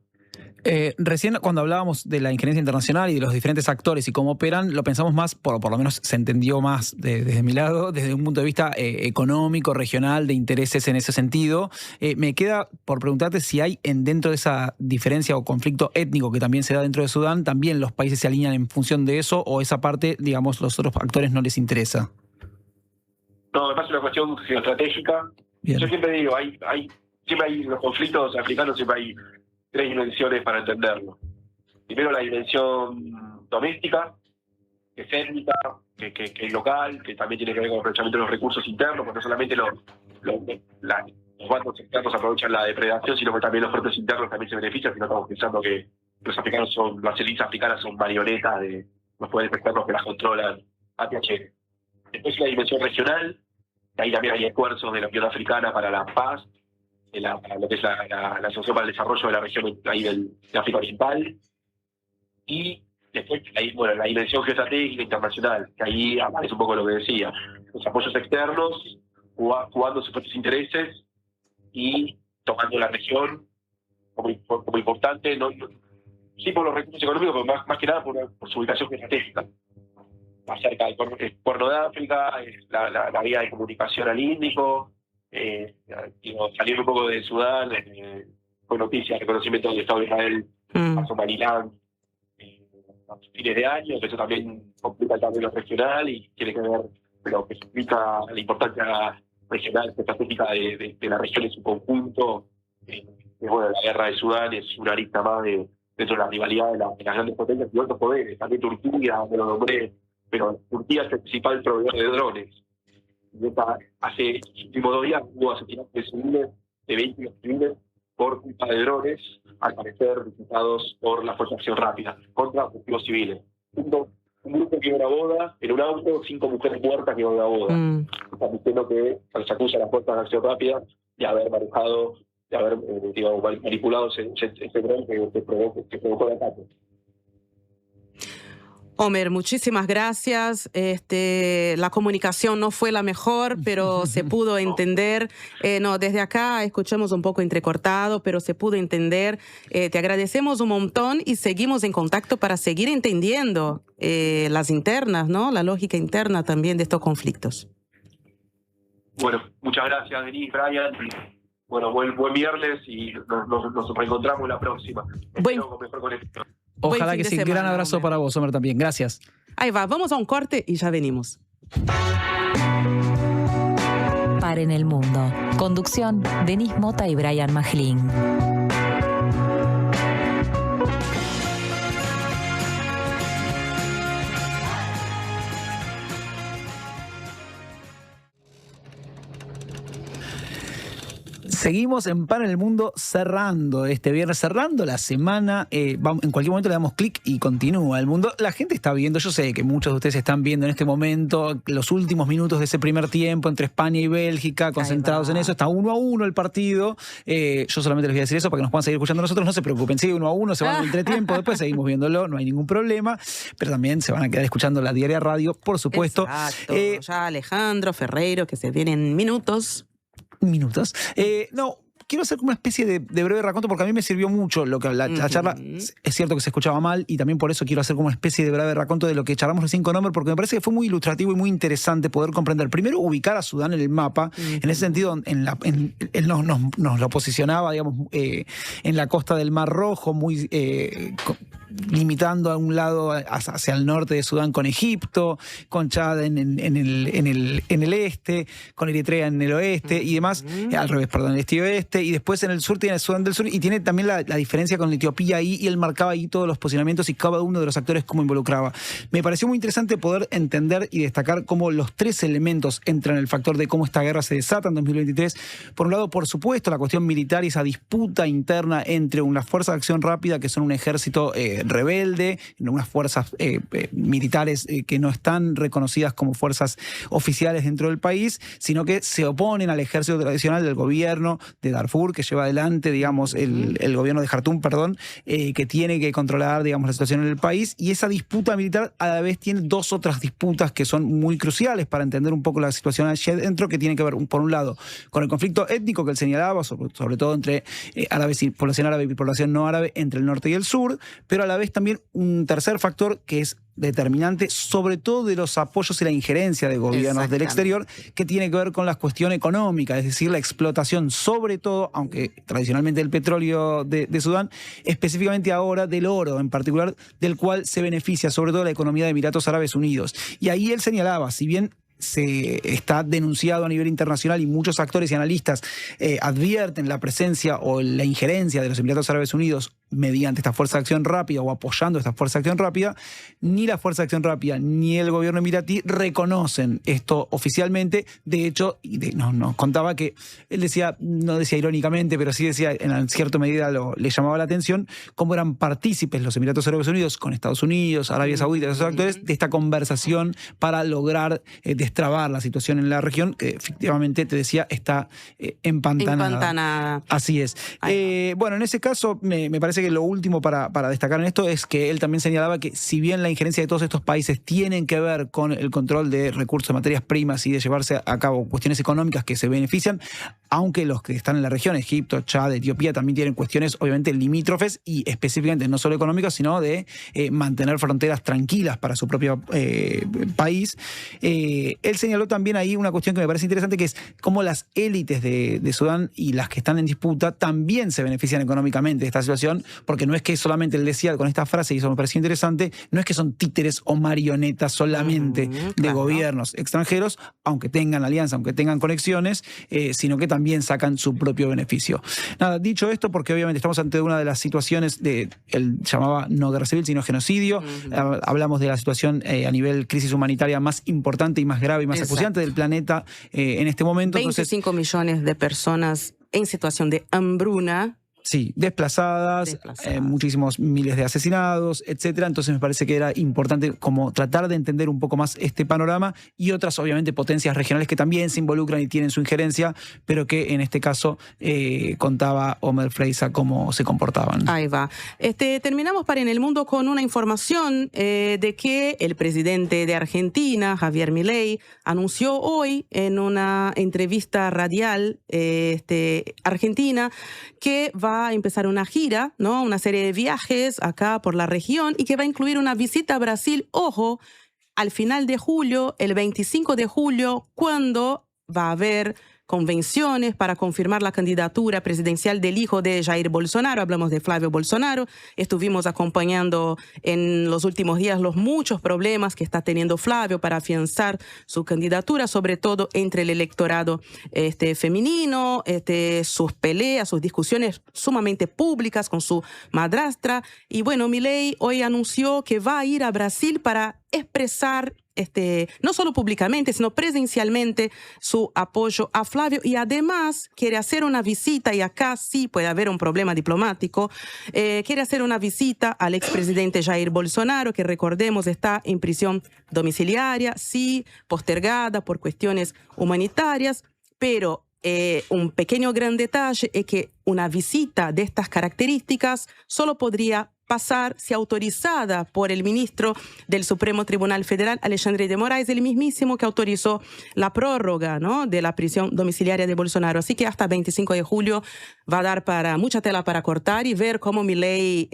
Recién cuando hablábamos de la injerencia internacional y de los diferentes actores y cómo operan, lo pensamos más, por lo menos se entendió más desde mi lado, desde un punto de vista económico, regional, de intereses en ese sentido. Me queda por preguntarte si hay dentro de esa diferencia o conflicto étnico que también se da dentro de Sudán, también los países se alinean en función de eso o esa parte, digamos, los otros actores no les interesa. No, me parece una cuestión geoestratégica. Bien. Yo siempre digo, siempre hay los conflictos africanos, siempre hay tres dimensiones para entenderlo. Primero la dimensión doméstica, que es étnica, que es local, que también tiene que ver con el aprovechamiento de los recursos internos, porque no solamente los bandos externos aprovechan la depredación, sino que también los propios internos también se benefician, si no estamos pensando que las élites africanas son marionetas de los poderes externos que las controlan a PHN. Después la dimensión regional, ahí también hay esfuerzos de la Unión Africana para la paz, para lo que es la Asociación para el Desarrollo de la región ahí de África Oriental, y después la dimensión geoestratégica internacional, que ahí aparece un poco lo que decía, los apoyos externos, jugando sus propios intereses y tomando la región como importante, sí por los recursos económicos, pero más que nada por su ubicación geoestratégica. Más cerca del Cuerno de África, la vía de comunicación al Índico, salir un poco de Sudán, con noticias, reconocimiento del Estado de Israel a Somaliland a fines de año, que eso también complica el tablero regional y tiene que ver con lo que explica la importancia regional estratégica de la región en su conjunto. Bueno, la guerra de Sudán es una arista más dentro de la rivalidad de las grandes potencias y otros poderes. También Turquía, me lo nombré, pero Turquía es el principal proveedor de drones. Y hace los últimos 2 días hubo asesinatos de civiles, de vehículos civiles, por culpa de drones, al parecer visitados por la Fuerza de Acción Rápida, contra objetivos civiles. Un grupo que iba a una boda, en un auto, 5 mujeres muertas que iban a una boda. Están diciendo que se les acusa a las Fuerzas de Acción Rápida de haber manejado, de haber manipulado ese dron que provocó el ataque. Omer, muchísimas gracias. La comunicación no fue la mejor, pero se pudo entender. Desde acá escuchamos un poco entrecortado, pero se pudo entender. Te agradecemos un montón y seguimos en contacto para seguir entendiendo las internas, ¿no? La lógica interna también de estos conflictos. Bueno, muchas gracias, Denise, Brian. Bueno, buen viernes y nos reencontramos la próxima. Ojalá que sí. Gran abrazo para vos, Omer, también. Gracias. Ahí va, vamos a un corte y ya venimos. Paren el mundo. Conducción, Denise Mota y Brian Majlín. Seguimos en Paren el Mundo cerrando este viernes, cerrando la semana. En cualquier momento le damos clic y continúa el mundo. La gente está viendo, yo sé que muchos de ustedes están viendo en este momento los últimos minutos de ese primer tiempo entre España y Bélgica, concentrados en eso. Está 1-1 el partido. Yo solamente les voy a decir eso para que nos puedan seguir escuchando nosotros. No se preocupen, sigue 1-1, se van al entretiempo, después seguimos viéndolo, no hay ningún problema. Pero también se van a quedar escuchando la Diaria Radio, por supuesto. Exacto. Ya Alejandro Ferreiro, que se vienen minutos. Quiero hacer como una especie de breve raconto porque a mí me sirvió mucho lo que la charla. Es cierto que se escuchaba mal y también por eso quiero hacer como una especie de breve raconto de lo que charlamos recién con Omer, porque me parece que fue muy ilustrativo y muy interesante poder comprender. Primero, ubicar a Sudán en el mapa. En ese sentido, él nos lo posicionaba, digamos, en la costa del Mar Rojo, muy limitando a un lado hacia el norte de Sudán con Egipto, con Chad en el este, con Eritrea en el oeste y demás, al revés, perdón, el este y oeste, y después en el sur tiene Sudán del Sur y tiene también la diferencia con Etiopía ahí, y él marcaba ahí todos los posicionamientos y cada uno de los actores cómo involucraba. Me pareció muy interesante poder entender y destacar cómo los 3 elementos entran en el factor de cómo esta guerra se desata en 2023. Por un lado, por supuesto, la cuestión militar y esa disputa interna entre unas fuerzas de acción rápida que son un ejército rebelde, unas fuerzas militares que no están reconocidas como fuerzas oficiales dentro del país, sino que se oponen al ejército tradicional del gobierno de Darfur, que lleva adelante, digamos, el gobierno de Jartum, que tiene que controlar, digamos, la situación en el país. Y esa disputa militar a la vez tiene 2 otras disputas que son muy cruciales para entender un poco la situación allí adentro, que tiene que ver, por un lado, con el conflicto étnico que él señalaba, sobre todo entre árabes y población árabe y población no árabe, entre el norte y el sur, pero a la vez también un tercer factor que es determinante, sobre todo de los apoyos y la injerencia de gobiernos del exterior, que tiene que ver con la cuestión económica, es decir, la explotación, sobre todo, aunque tradicionalmente el petróleo de Sudán, específicamente ahora del oro en particular, del cual se beneficia sobre todo la economía de Emiratos Árabes Unidos. Y ahí él señalaba, si bien se está denunciado a nivel internacional y muchos actores y analistas advierten la presencia o la injerencia de los Emiratos Árabes Unidos mediante esta Fuerza de Acción Rápida o apoyando esta Fuerza de Acción Rápida, ni la Fuerza de Acción Rápida ni el gobierno emiratí reconocen esto oficialmente. De hecho, nos contaba que él decía, no decía irónicamente, pero sí decía, en cierta medida le llamaba la atención, cómo eran partícipes los Emiratos Árabes Unidos con Estados Unidos, Arabia Saudita, esos actores, de esta conversación para lograr destrabar la situación en la región, que efectivamente, te decía, está empantanada. Así es. Bueno, en ese caso, me parece que lo último para destacar en esto es que él también señalaba que si bien la injerencia de todos estos países tienen que ver con el control de recursos, de materias primas y de llevarse a cabo cuestiones económicas que se benefician, aunque los que están en la región, Egipto, Chad, Etiopía, también tienen cuestiones obviamente limítrofes y específicamente no solo económicas, sino de mantener fronteras tranquilas para su propio país. Él señaló también ahí una cuestión que me parece interesante, que es cómo las élites de Sudán y las que están en disputa también se benefician económicamente de esta situación, porque no es que solamente él decía con esta frase, y eso me pareció interesante, no es que son títeres o marionetas solamente de gobiernos extranjeros, aunque tengan alianza, aunque tengan conexiones, sino que también sacan su propio beneficio. Nada, dicho esto, porque obviamente estamos ante una de las situaciones él llamaba no guerra civil, sino genocidio. Hablamos de la situación a nivel crisis humanitaria más importante y más grave y más acuciante del planeta en este momento. 25 millones de personas en situación de hambruna. Sí, desplazadas. Muchísimos miles de asesinados, etcétera. Entonces me parece que era importante como tratar de entender un poco más este panorama y otras, obviamente, potencias regionales que también se involucran y tienen su injerencia, pero que en este caso contaba Omer Freisa cómo se comportaban. Ahí va. Terminamos para En el Mundo con una información de que el presidente de Argentina, Javier Milei, anunció hoy en una entrevista radial argentina que va a empezar una gira, ¿no? Una serie de viajes acá por la región y que va a incluir una visita a Brasil, ojo, al final de julio, el 25 de julio, cuando va a haber convenciones para confirmar la candidatura presidencial del hijo de Jair Bolsonaro. Hablamos de Flavio Bolsonaro. Estuvimos acompañando en los últimos días los muchos problemas que está teniendo Flavio para afianzar su candidatura, sobre todo entre el electorado femenino, sus peleas, sus discusiones sumamente públicas con su madrastra. Y bueno, Milei hoy anunció que va a ir a Brasil para expresar no solo públicamente, sino presencialmente su apoyo a Flavio, y además quiere hacer una visita, y acá sí puede haber un problema diplomático, quiere hacer una visita al expresidente Jair Bolsonaro, que recordemos está en prisión domiciliaria, sí, postergada por cuestiones humanitarias, pero un pequeño gran detalle es que una visita de estas características solo podría pasar si autorizada por el ministro del Supremo Tribunal Federal, Alexandre de Moraes, el mismísimo que autorizó la prórroga, ¿no?, de la prisión domiciliaria de Bolsonaro. Así que hasta 25 de julio va a dar para mucha tela para cortar y ver cómo Milei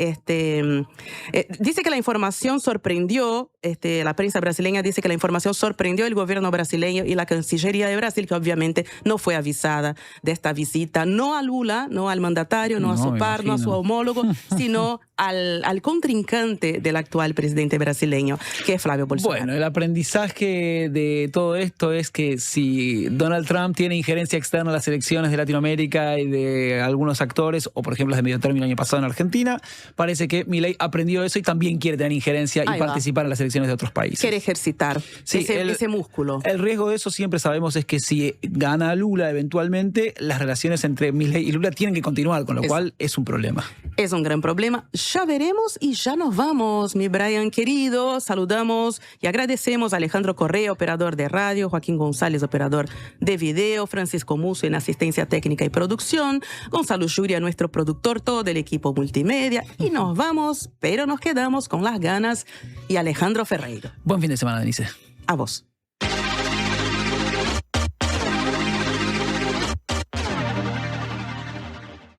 dice que la información sorprendió, la prensa brasileña dice que la información sorprendió el gobierno brasileño y la Cancillería de Brasil, que obviamente no fue avisada de esta visita, no a Lula, no al mandatario, no a su par, no a su homólogo, sino al contrincante del actual presidente brasileño, que es Flavio Bolsonaro. Bueno, el aprendizaje de todo esto es que si Donald Trump tiene injerencia externa en las elecciones de Latinoamérica y de algunos actores, o por ejemplo las de medio término el año pasado en Argentina, parece que Milei aprendió eso y también quiere tener injerencia y participar en las elecciones de otros países. Quiere ejercitar ese músculo. El riesgo de eso siempre sabemos es que si gana Lula eventualmente, las relaciones entre Milei y Lula tienen que continuar, con lo cual es un problema. Es un gran problema. Ya veremos y ya nos vamos, mi Brian querido. Saludamos y agradecemos a Alejandro Correa, operador de radio, Joaquín González, operador de video, Francisco Musso en asistencia técnica y producción, Gonzalo Yuria, nuestro productor, todo el equipo multimedia. Y nos vamos, pero nos quedamos con las ganas, y Alejandro Ferreiro. Buen fin de semana, Denise. A vos.